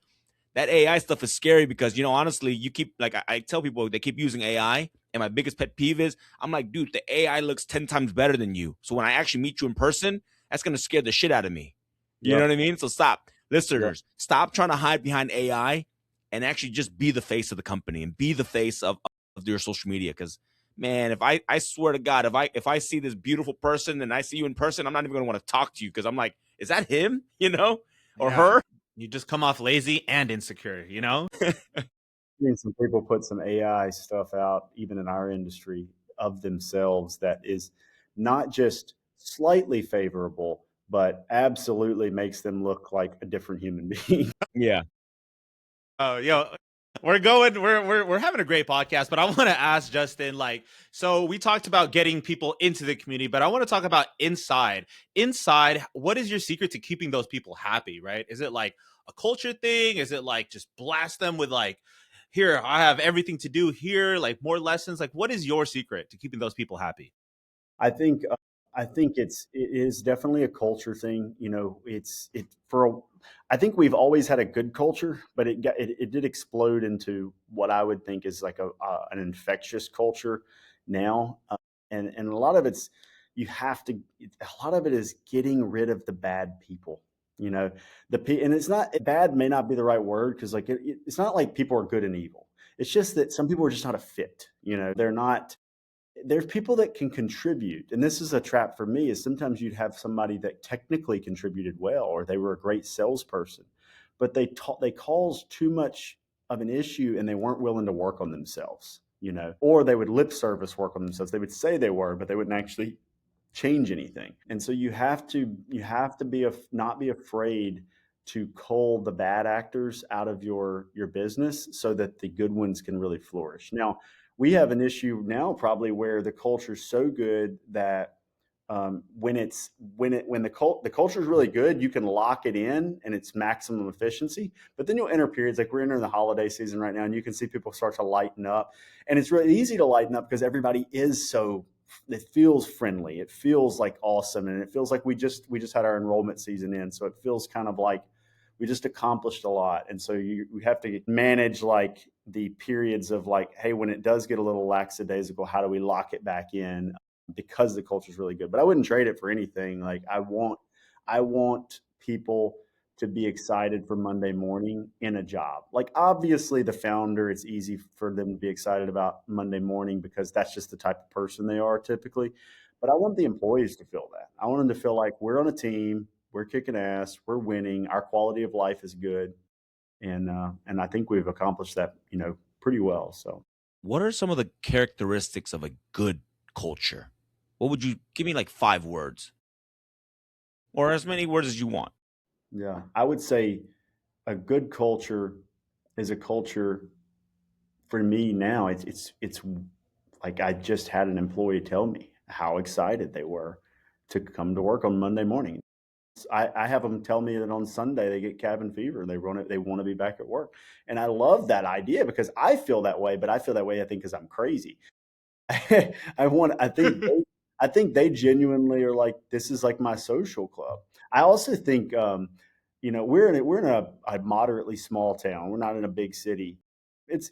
That AI stuff is scary because honestly, you keep like I tell people they keep using AI, and my biggest pet peeve is I'm like, dude, the AI looks 10 times better than you. So when I actually meet you in person, that's gonna scare the shit out of me. You know Yep. what I mean? So stop, Yep. listeners, stop trying to hide behind AI and actually just be the face of the company and be the face of your social media. Because man, if I swear to God, if I see this beautiful person and I see you in person, I'm not even gonna want to talk to you because I'm like, is that him? Or Yeah. her? You just come off lazy and insecure, Seen some people put some AI stuff out, even in our industry, of themselves that is not just slightly favorable, but absolutely makes them look like a different human being. Yeah. Oh, we're having a great podcast, but I want to ask Justin, so we talked about getting people into the community, but I want to talk about inside. Inside, what is your secret to keeping those people happy, right? Is it like a culture thing? Is it like just blast them with like, here, I have everything to do here, like more lessons? Like, what is your secret to keeping those people happy? I think it is definitely a culture thing. I think we've always had a good culture, but it did explode into what I would think is like an infectious culture now, and a lot of it's you have to. A lot of it is getting rid of the bad people. And it's not bad, may not be the right word, because it's not like people are good and evil. It's just that some people are just not a fit. They're not. There's people that can contribute, and this is a trap for me, is sometimes you'd have somebody that technically contributed well, or they were a great salesperson, but they caused too much of an issue and they weren't willing to work on themselves, or they would lip service work on themselves. They would say they were, but they wouldn't actually change anything. And so you have to not be afraid to cull the bad actors out of your business so that the good ones can really flourish. Now, we have an issue now probably where the culture is so good that when the culture is really good, you can lock it in and it's maximum efficiency. But then you'll enter periods, like we're entering the holiday season right now, and you can see people start to lighten up, and it's really easy to lighten up because everybody is so. It feels friendly. It feels like awesome, and it feels like we just had our enrollment season in, so it feels kind of like we just accomplished a lot. And so we have to manage like the periods of like, hey, when it does get a little lackadaisical, how do we lock it back in? Because the culture is really good. But I wouldn't trade it for anything. Like I want people to be excited for Monday morning in a job. Like, obviously, the founder, it's easy for them to be excited about Monday morning because that's just the type of person they are typically. But I want the employees to feel that. I want them to feel like we're on a team, we're kicking ass, we're winning, our quality of life is good, and I think we've accomplished that, pretty well. So What are some of the characteristics of a good culture? What would you give me, like 5 words or as many words as you want? yeah, I would say a good culture is a culture for me now. It's like I just had an employee tell me how excited they were to come to work on Monday morning. I have them tell me that on Sunday they get cabin fever. They want to be back at work, and I love that idea because I feel that way. But I feel that way, I think, because I'm crazy. I want. I think they genuinely are like, this is like my social club. I also think, we're in a moderately small town. We're not in a big city.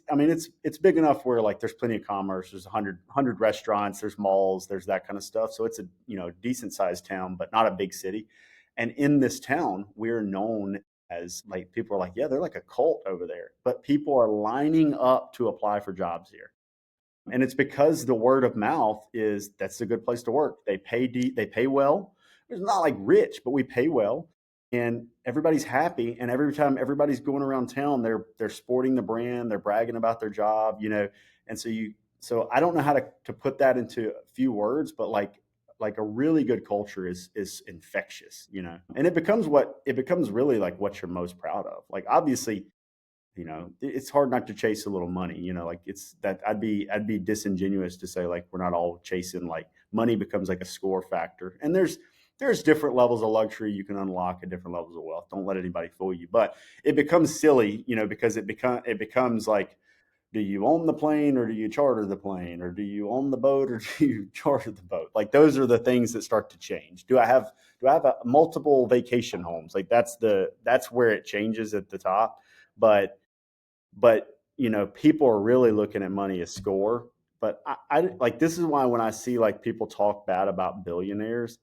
I mean, it's big enough where like there's plenty of commerce. There's 100 restaurants. There's malls. There's that kind of stuff. So it's a decent sized town, but not a big city. And in this town, we're known as, like, people are like, yeah, they're like a cult over there. But people are lining up to apply for jobs here, and it's because the word of mouth is that's a good place to work. They pay well. It's not like rich, but we pay well, and everybody's happy. And every time everybody's going around town, they're sporting the brand, they're bragging about their job, And so I don't know how to put that into a few words, but like a really good culture is infectious, and it becomes really like what you're most proud of. Like, obviously, it's hard not to chase a little money, like, it's that I'd be disingenuous to say like we're not all chasing, like, money becomes like a score factor. And there's different levels of luxury you can unlock at different levels of wealth. Don't let anybody fool you. But it becomes silly, because it becomes like, do you own the plane or do you charter the plane, or do you own the boat or do you charter the boat? Like, those are the things that start to change. Do I have multiple vacation homes? Like, that's where it changes at the top. But people are really looking at money as score. But I like, this is why when I see like people talk bad about billionaires,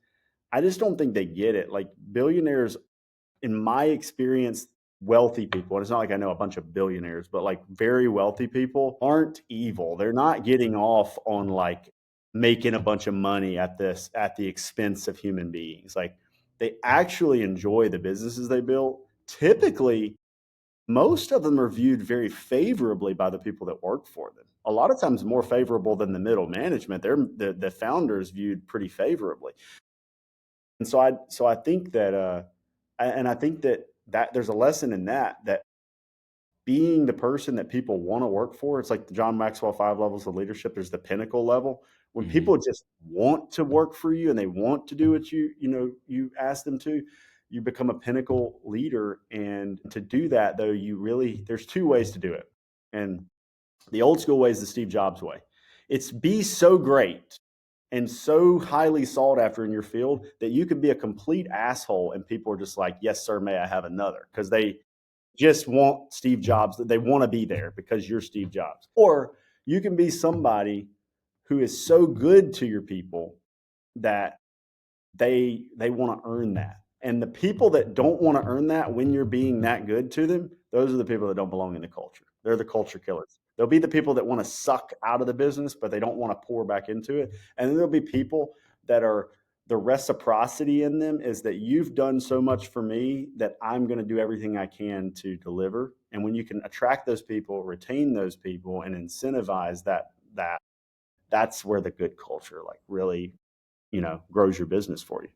I just don't think they get it. Like, billionaires, in my experience, wealthy people, and it's not like I know a bunch of billionaires, but like very wealthy people aren't evil. They're not getting off on like making a bunch of money at the expense of human beings. Like, they actually enjoy the businesses they built. Typically, most of them are viewed very favorably by the people that work for them. A lot of times more favorable than the middle management. The founders viewed pretty favorably. And so I think that I think that there's a lesson in that being the person that people want to work for. It's like the John Maxwell 5 levels of leadership. There's the pinnacle level. When Mhm. people just want to work for you and they want to do what you ask them to, you become a pinnacle leader. And to do that, though, there's 2 ways to do it. And the old school way is the Steve Jobs way. It's be so great and so highly sought after in your field that you could be a complete asshole and people are just like, yes, sir, may I have another? Because they just want Steve Jobs. They want to be there because you're Steve Jobs. Or you can be somebody who is so good to your people that they want to earn that. And the people that don't want to earn that when you're being that good to them, those are the people that don't belong in the culture. They're the culture killers. There'll be the people that want to suck out of the business, but they don't want to pour back into it. And then there'll be people that are, the reciprocity in them is that you've done so much for me that I'm going to do everything I can to deliver. And when you can attract those people, retain those people, and incentivize that's where the good culture, like, really, grows your business for you.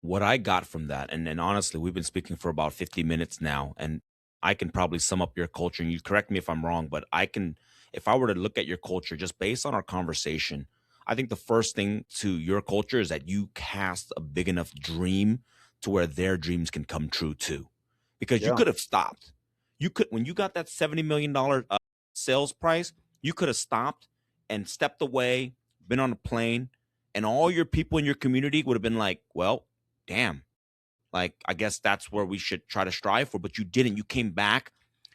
What I got from that, and honestly, we've been speaking for about 50 minutes now, and I can probably sum up your culture, and you correct me if I'm wrong, but if I were to look at your culture just based on our conversation, I think the first thing to your culture is that you cast a big enough dream to where their dreams can come true too. Because you Yeah. could have stopped. When you got that $70 million sales price, you could have stopped and stepped away, been on a plane, and all your people in your community would have been like, well, damn, like, I guess that's where we should try to strive for. But you didn't. You came back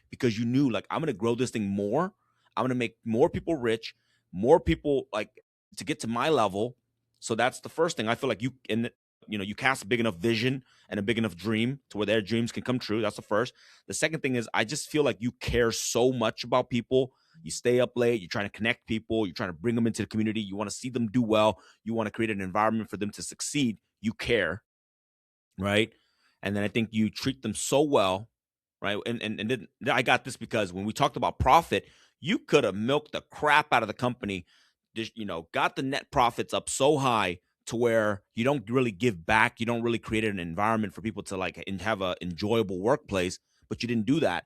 because you knew, like, I'm going to grow this thing more. I'm going to make more people rich, more people, like, to get to my level. So that's the first thing. I feel like you, and you cast a big enough vision and a big enough dream to where their dreams can come true. That's the first. The second thing is I just feel like you care so much about people. You stay up late, you're trying to connect people, you're trying to bring them into the community, you want to see them do well, you want to create an environment for them to succeed. You care, right? And then I think you treat them so well, right? And then I got this because when we talked about profit, you could have milked the crap out of the company, just got the net profits up so high to where you don't really give back, you don't really create an environment for people to like and have a enjoyable workplace, but you didn't do that.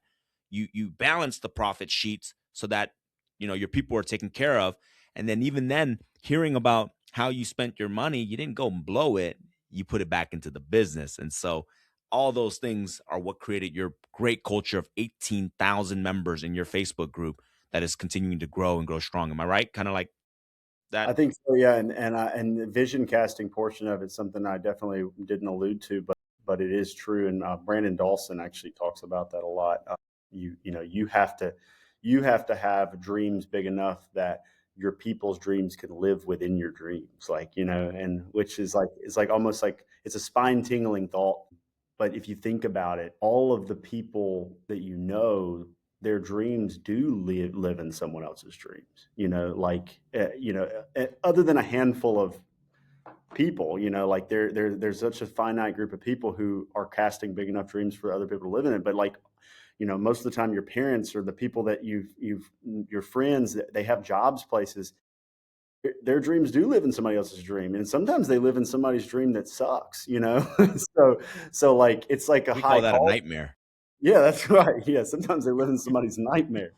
You balance the profit sheets so that your people are taken care of, and then even then, hearing about how you spent your money, you didn't go and blow it, you put it back into the business. And so all those things are what created your great culture of 18,000 members in your Facebook group that is continuing to grow and grow strong. Am I right? Kind of like I that. think so, yeah, and the vision casting portion of it's something I definitely didn't allude to, but it is true, and Brandon Dawson actually talks about that a lot. You have to have dreams big enough that your people's dreams can live within your dreams, and which is like almost like it's a spine tingling thought. But if you think about it, all of the people that their dreams do live in someone else's dreams. Other than a handful of people, like there's such a finite group of people who are casting big enough dreams for other people to live in it. But most of the time, your parents or the people that your friends, they have jobs, places. Their dreams do live in somebody else's dream, and sometimes they live in somebody's dream that sucks. So like it's like a We high call that a call. nightmare. Yeah, that's right. Yeah, sometimes they live in somebody's nightmare.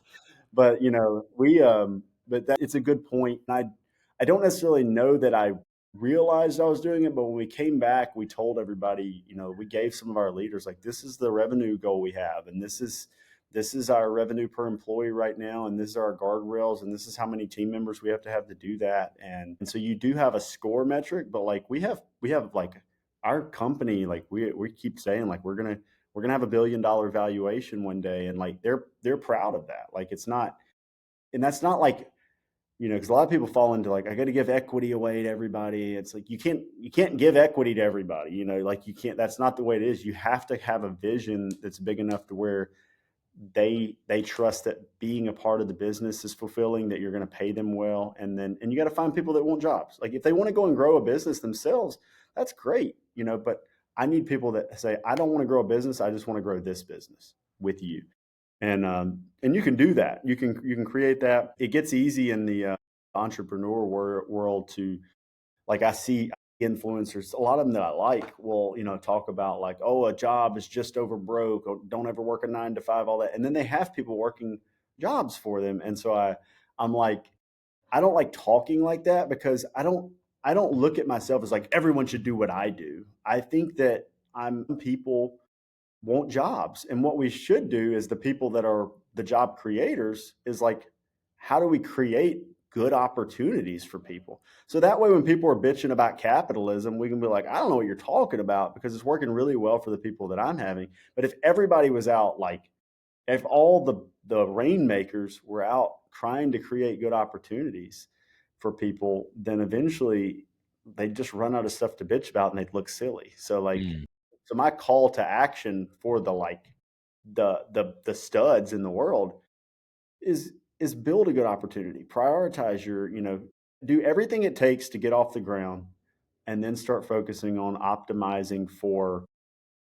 But but that it's a good point. And I don't necessarily know that I realized I was doing it, but when we came back, we told everybody, we gave some of our leaders like this is the revenue goal we have, and this is our revenue per employee right now, and this is our guardrails, and this is how many team members we have to do that. And so you do have a score metric, but like we have like our company, like we keep saying like we're gonna have $1 billion valuation one day, and like they're proud of that. Like it's not, and that's not like because a lot of people fall into like I got to give equity away to everybody. It's like you can't give equity to everybody. Like you can't. That's not the way it is. You have to have a vision that's big enough to where they trust that being a part of the business is fulfilling, that you're going to pay them well, and you got to find people that want jobs. Like if they want to go and grow a business themselves, that's great, but I need people that say I don't want to grow a business, I just want to grow this business with you. And you can do that. You can create that. It gets easy in the entrepreneur world to, like, I see influencers, a lot of them that I like will, talk about like, oh, a job is just over broke, or don't ever work a 9 to 5, all that. And then they have people working jobs for them. And so I'm like, I don't like talking like that because I don't look at myself as like everyone should do what I do. I think that people want jobs. And what we should do is the people that are the job creators is like, how do we create good opportunities for people? So that way, when people are bitching about capitalism, we can be like, I don't know what you're talking about because it's working really well for the people that I'm having. But if everybody was out, like if all the rainmakers were out trying to create good opportunities for people, then eventually they'd just run out of stuff to bitch about and they'd look silly. So my call to action for the studs in the world is build a good opportunity. Prioritize do everything it takes to get off the ground, and then start focusing on optimizing for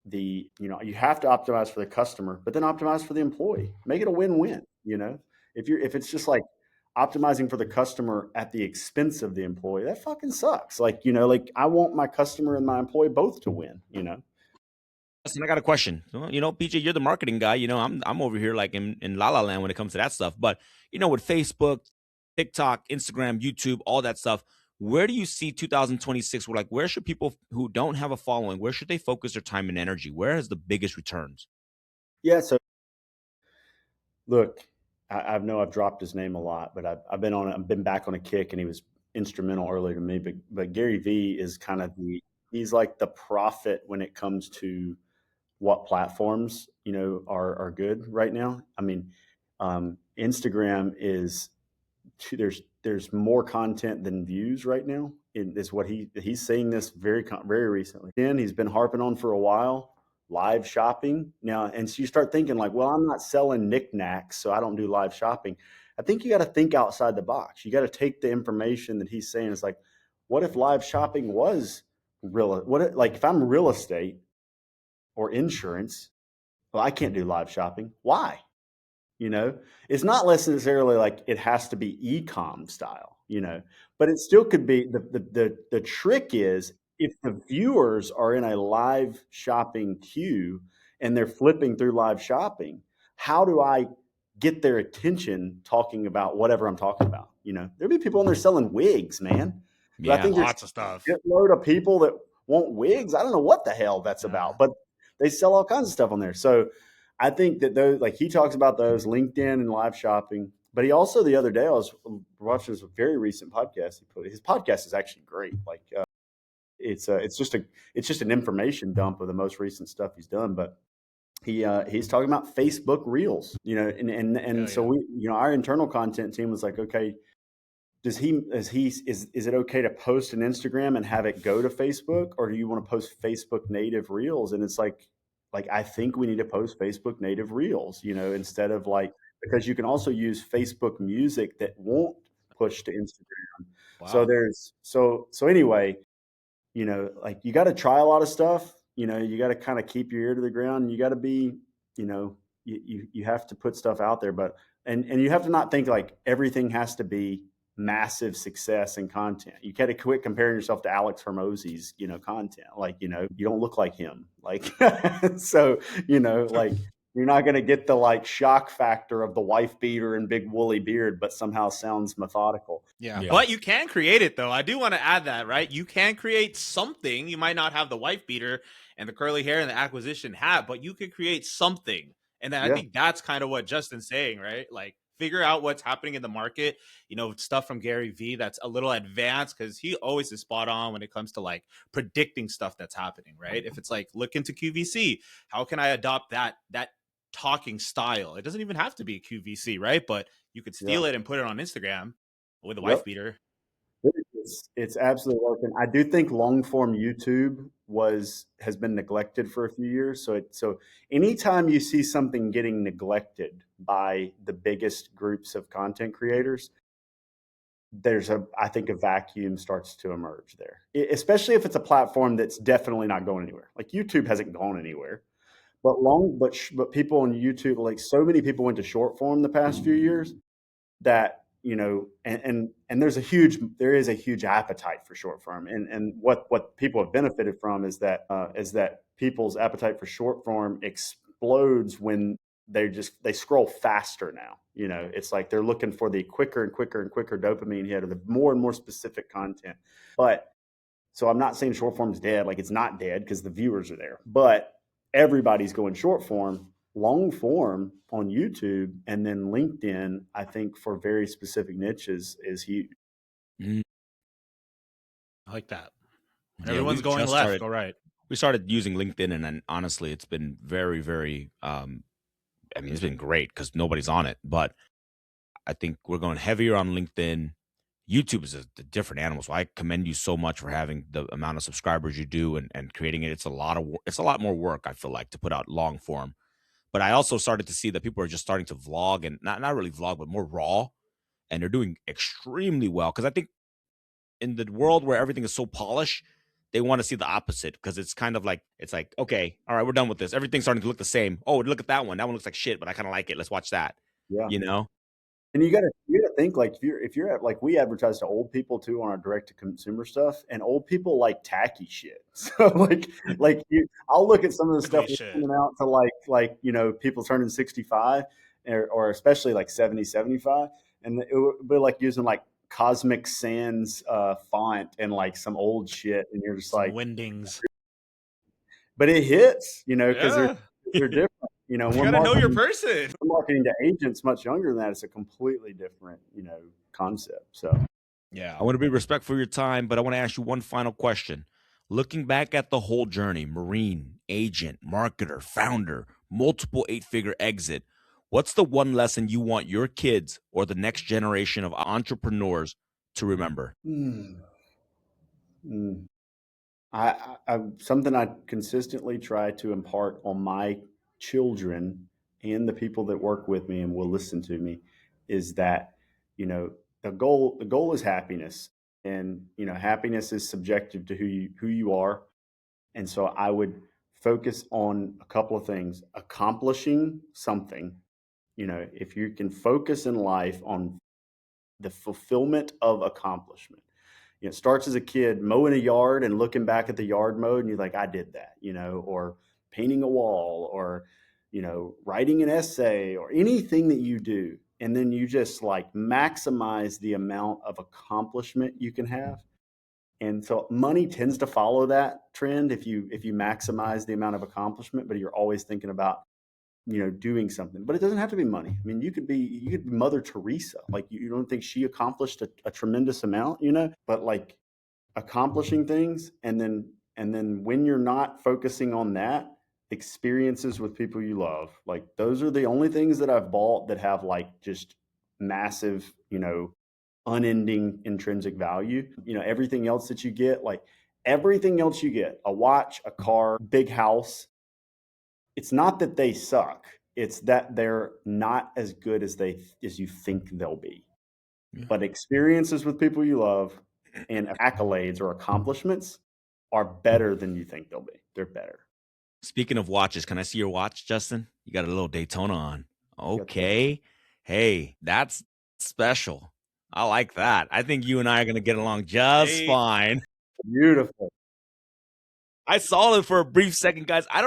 you have to optimize for the customer, but then optimize for the employee. Make it a win-win. If it's just like optimizing for the customer at the expense of the employee, that fucking sucks. Like I want my customer and my employee both to win. Listen, I got a question. Well, PJ, you're the marketing guy. I'm over here like in La La Land when it comes to that stuff. But with Facebook, TikTok, Instagram, YouTube, all that stuff, where do you see 2026? Where should people who don't have a following, where should they focus their time and energy? Where has the biggest returns? Yeah. So look, I know I've dropped his name a lot, but I've been back on a kick, and he was instrumental earlier to me. But Gary V is kind of he's like the prophet when it comes to what platforms are good right now. I mean, Instagram is there's there's more content than views right now. Is what he's saying this very recently. And he's been harping on for a while. Live shopping now, and so you start thinking like, well, I'm not selling knickknacks, so I don't do live shopping. I think you got to think outside the box. You got to take the information that he's saying. It's like, what if live shopping was real? Like if I'm real estate or insurance, well, I can't do live shopping. Why? It's not necessarily like it has to be e-com style, but it still could be. The trick is if the viewers are in a live shopping queue and they're flipping through live shopping, how do I get their attention talking about whatever I'm talking about? There'll be people in there selling wigs, man. But I think there's Lots of stuff. a load of people that want wigs. I don't know what the hell that's about, but they sell all kinds of stuff on there. So I think that those, like he talks about those, LinkedIn and live shopping. But he also, the other day, I was watching this very recent podcast. His podcast is actually great. Like it's just an information dump of the most recent stuff he's done. But he's talking about Facebook Reels, so we, our internal content team was like, okay, is it okay to post an Instagram and have it go to Facebook, or do you want to post Facebook native Reels? And it's like I think we need to post Facebook native Reels, instead of because you can also use Facebook Music that won't push to Instagram. Wow. So anyway, you got to try a lot of stuff. You got to kind of keep your ear to the ground. And you got to be, you have to put stuff out there, but and you have to not think like everything has to be massive success and content. You got to quit comparing yourself to Alex Hormozzi's, content. You don't look like him. So, you're not going to get the shock factor of the wife beater and big woolly beard, but somehow sounds methodical. Yeah. But you can create it though. I do want to add that, right? You can create something. You might not have the wife beater and the curly hair and the acquisition hat, but you could create something. And then I think that's kind of what Justin's saying, right? Figure out what's happening in the market, stuff from Gary Vee that's a little advanced, because he always is spot on when it comes to predicting stuff that's happening, right? If it's look into QVC, how can I adopt that talking style? It doesn't even have to be QVC, right? But you could steal it and put it on Instagram with a wife beater. It's absolutely working. I do think long form YouTube has been neglected for a few years. So anytime you see something getting neglected by the biggest groups of content creators, I think a vacuum starts to emerge there, especially if it's a platform that's definitely not going anywhere. YouTube hasn't gone anywhere, but people on YouTube, so many people went to short form the past few years that, and there is a huge appetite for short form, and what people have benefited from is that people's appetite for short form explodes when they scroll faster now. It's like they're looking for the quicker and quicker and quicker dopamine hit, or the more and more specific content. So I'm not saying short form's dead. It's not dead because the viewers are there, but everybody's going short form. Long form on YouTube and then LinkedIn, I think for very specific niches is huge. I like that. Everyone's going left. All right. We started using LinkedIn, and then honestly, it's been very, very, it's been great because nobody's on it, but I think we're going heavier on LinkedIn. YouTube is a different animal. So I commend you so much for having the amount of subscribers you do and creating it. It's a lot more work, I feel like, to put out long form. But I also started to see that people are just starting to vlog, and not really vlog, but more raw. And they're doing extremely well. Because I think in the world where everything is so polished, they want to see the opposite. Because it's kind of okay, all right, we're done with this. Everything's starting to look the same. Oh, look at that one. That one looks like shit, but I kind of like it. Let's watch that. Yeah. And you gotta think if you're at we advertise to old people too on our direct to consumer stuff, and old people like tacky shit. So I'll look at some of the stuff that's coming out to people turning 65 or especially 70, 75, and it would be using Cosmic Sans font and some old shit, and you're just some Windings. But it hits, because they're different. You gotta know your person. Marketing to agents much younger than that, it's a completely different, concept. So, yeah, I want to be respectful of your time, but I want to ask you one final question. Looking back at the whole journey, Marine, agent, marketer, founder, multiple 8-figure exit, What's the one lesson you want your kids or the next generation of entrepreneurs to remember? Mm, mm. Something I consistently try to impart on my children and the people that work with me and will listen to me is that, you know, the goal is happiness. And, happiness is subjective to who you are. And so I would focus on a couple of things: accomplishing something. If you can focus in life on the fulfillment of accomplishment. It starts as a kid mowing a yard and looking back at the yard mode, and you're like, I did that, or painting a wall, or, writing an essay, or anything that you do. And then you just like maximize the amount of accomplishment you can have. And so money tends to follow that trend if you maximize the amount of accomplishment, but you're always thinking about doing something. But it doesn't have to be money. I mean, you could be Mother Teresa. Like, you don't think she accomplished a tremendous amount, but like accomplishing things, and then when you're not focusing on that, experiences with people you love. Like, those are the only things that I've bought that have like just massive, unending intrinsic value. Everything else that you get, like everything else you get, a watch, a car, big house, it's not that they suck. It's that they're not as good as you think they'll be. Yeah. But experiences with people you love and accolades or accomplishments are better than you think they'll be. They're better. Speaking of watches, can I see your watch, Justin? You got a little Daytona on. Got the Okay. Hey, that's special. I like that. I think you and I are going to get along just Hey. fine. beautiful. I saw it for a brief second, guys. I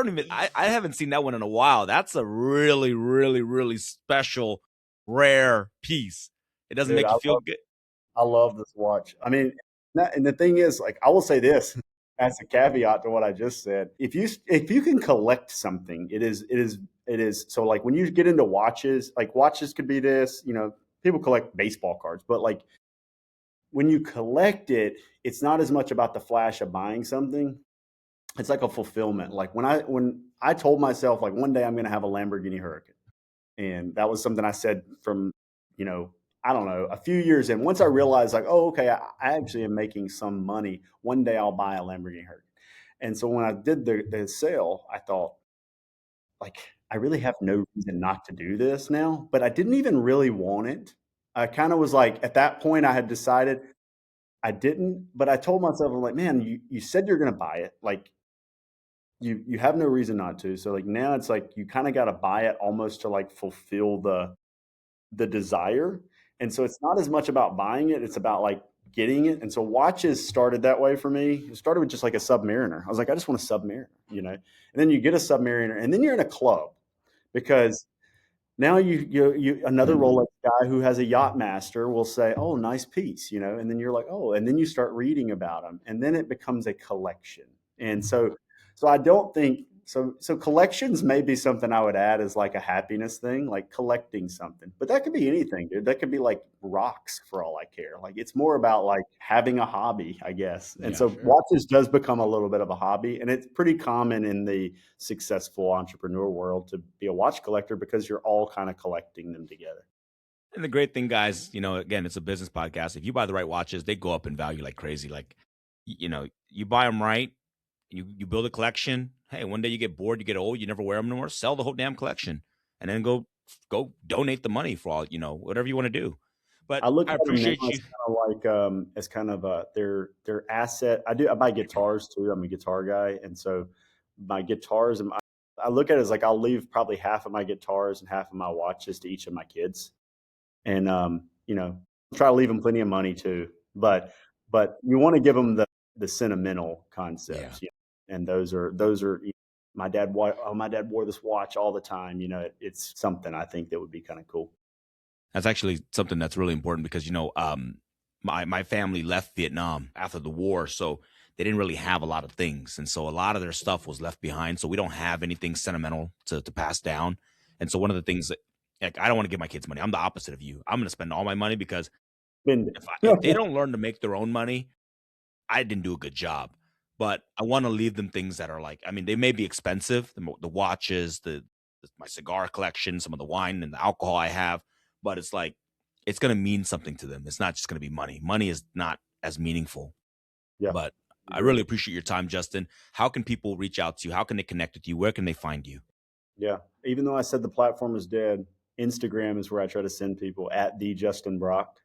haven't seen that one in a while. That's a really, really, really special, rare piece. It doesn't Dude, make you feel good. I love this watch. I mean, and the thing is, like, I will say this as a caveat to what I just said. If you can collect something, it is so, like, when you get into watches, like watches could be this, people collect baseball cards, but like when you collect it, it's not as much about the flash of buying something. It's like a fulfillment. Like, when I told myself, like, one day I'm going to have a Lamborghini Huracan, and that was something I said from, you know, I don't know, a few years in. Once I realized, like, oh, okay, I actually am making some money. One day I'll buy a Lamborghini Huracan. And so when I did the sale, I thought, like, I really have no reason not to do this now. But I didn't even really want it. I kind of was like, at that point, I had decided I didn't. But I told myself, I'm like, man, you said you're going to buy it. Like, you have no reason not to. So, like, now it's like you kind of got to buy it almost to like fulfill the desire. And so it's not as much about buying it, it's about like getting it. And so watches started that way for me. It started with just like a Submariner. I was like, I just want a Submariner. And then you get a Submariner, and then you're in a club because now you another Rolex guy who has a Yacht Master will say, "Oh, nice piece," and then you're like, "Oh," and then you start reading about them, and then it becomes a collection. And so I don't think so. So collections may be something I would add as like a happiness thing, like collecting something. But that could be anything, dude. That could be like rocks for all I care. Like, it's more about like having a hobby, I guess. And Yeah, so sure. watches does become a little bit of a hobby, and it's pretty common in the successful entrepreneur world to be a watch collector because you're all kind of collecting them together. And the great thing, guys, again, it's a business podcast. If you buy the right watches, they go up in value like crazy. Like, you buy them right, you build a collection. Hey, one day you get bored, you get old, you never wear them anymore. Sell the whole damn collection, and then go donate the money for all whatever you want to do. But I look I at them now appreciate you. as kind of like as kind of their asset. I buy guitars too. I'm a guitar guy, and so my guitars and I look at it as like I'll leave probably half of my guitars and half of my watches to each of my kids, and try to leave them plenty of money too. But you want to give them the sentimental concepts, and those are. My dad wore this watch all the time. It's something I think that would be kind of cool. That's actually something that's really important because my family left Vietnam after the war, so they didn't really have a lot of things, and so a lot of their stuff was left behind. So we don't have anything sentimental to pass down. And so one of the things that, like, I don't want to give my kids money. I'm the opposite of you. I'm going to spend all my money because Spend if they it. don't learn to make their own money, I didn't do a good job. But I want to leave them things that are like, I mean, they may be expensive, the watches, the my cigar collection, some of the wine and the alcohol I have. But it's like, it's going to mean something to them. It's not just going to be money. Money is not as meaningful. Yeah. But I really appreciate your time, Justin. How can people reach out to you? How can they connect with you? Where can they find you? Yeah. Even though I said the platform is dead, Instagram is where I try to send people at the Justin Brock.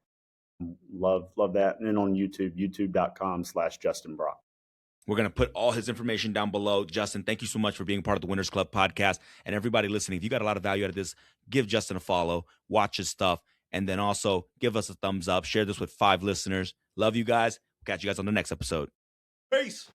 Love that. And then on YouTube, youtube.com/Justin Brock. We're going to put all his information down below. Justin, thank you so much for being part of the Winners Club podcast. And everybody listening, if you got a lot of value out of this, give Justin a follow, watch his stuff, and then also give us a thumbs up. Share this with 5 listeners. Love you guys. Catch you guys on the next episode. Peace.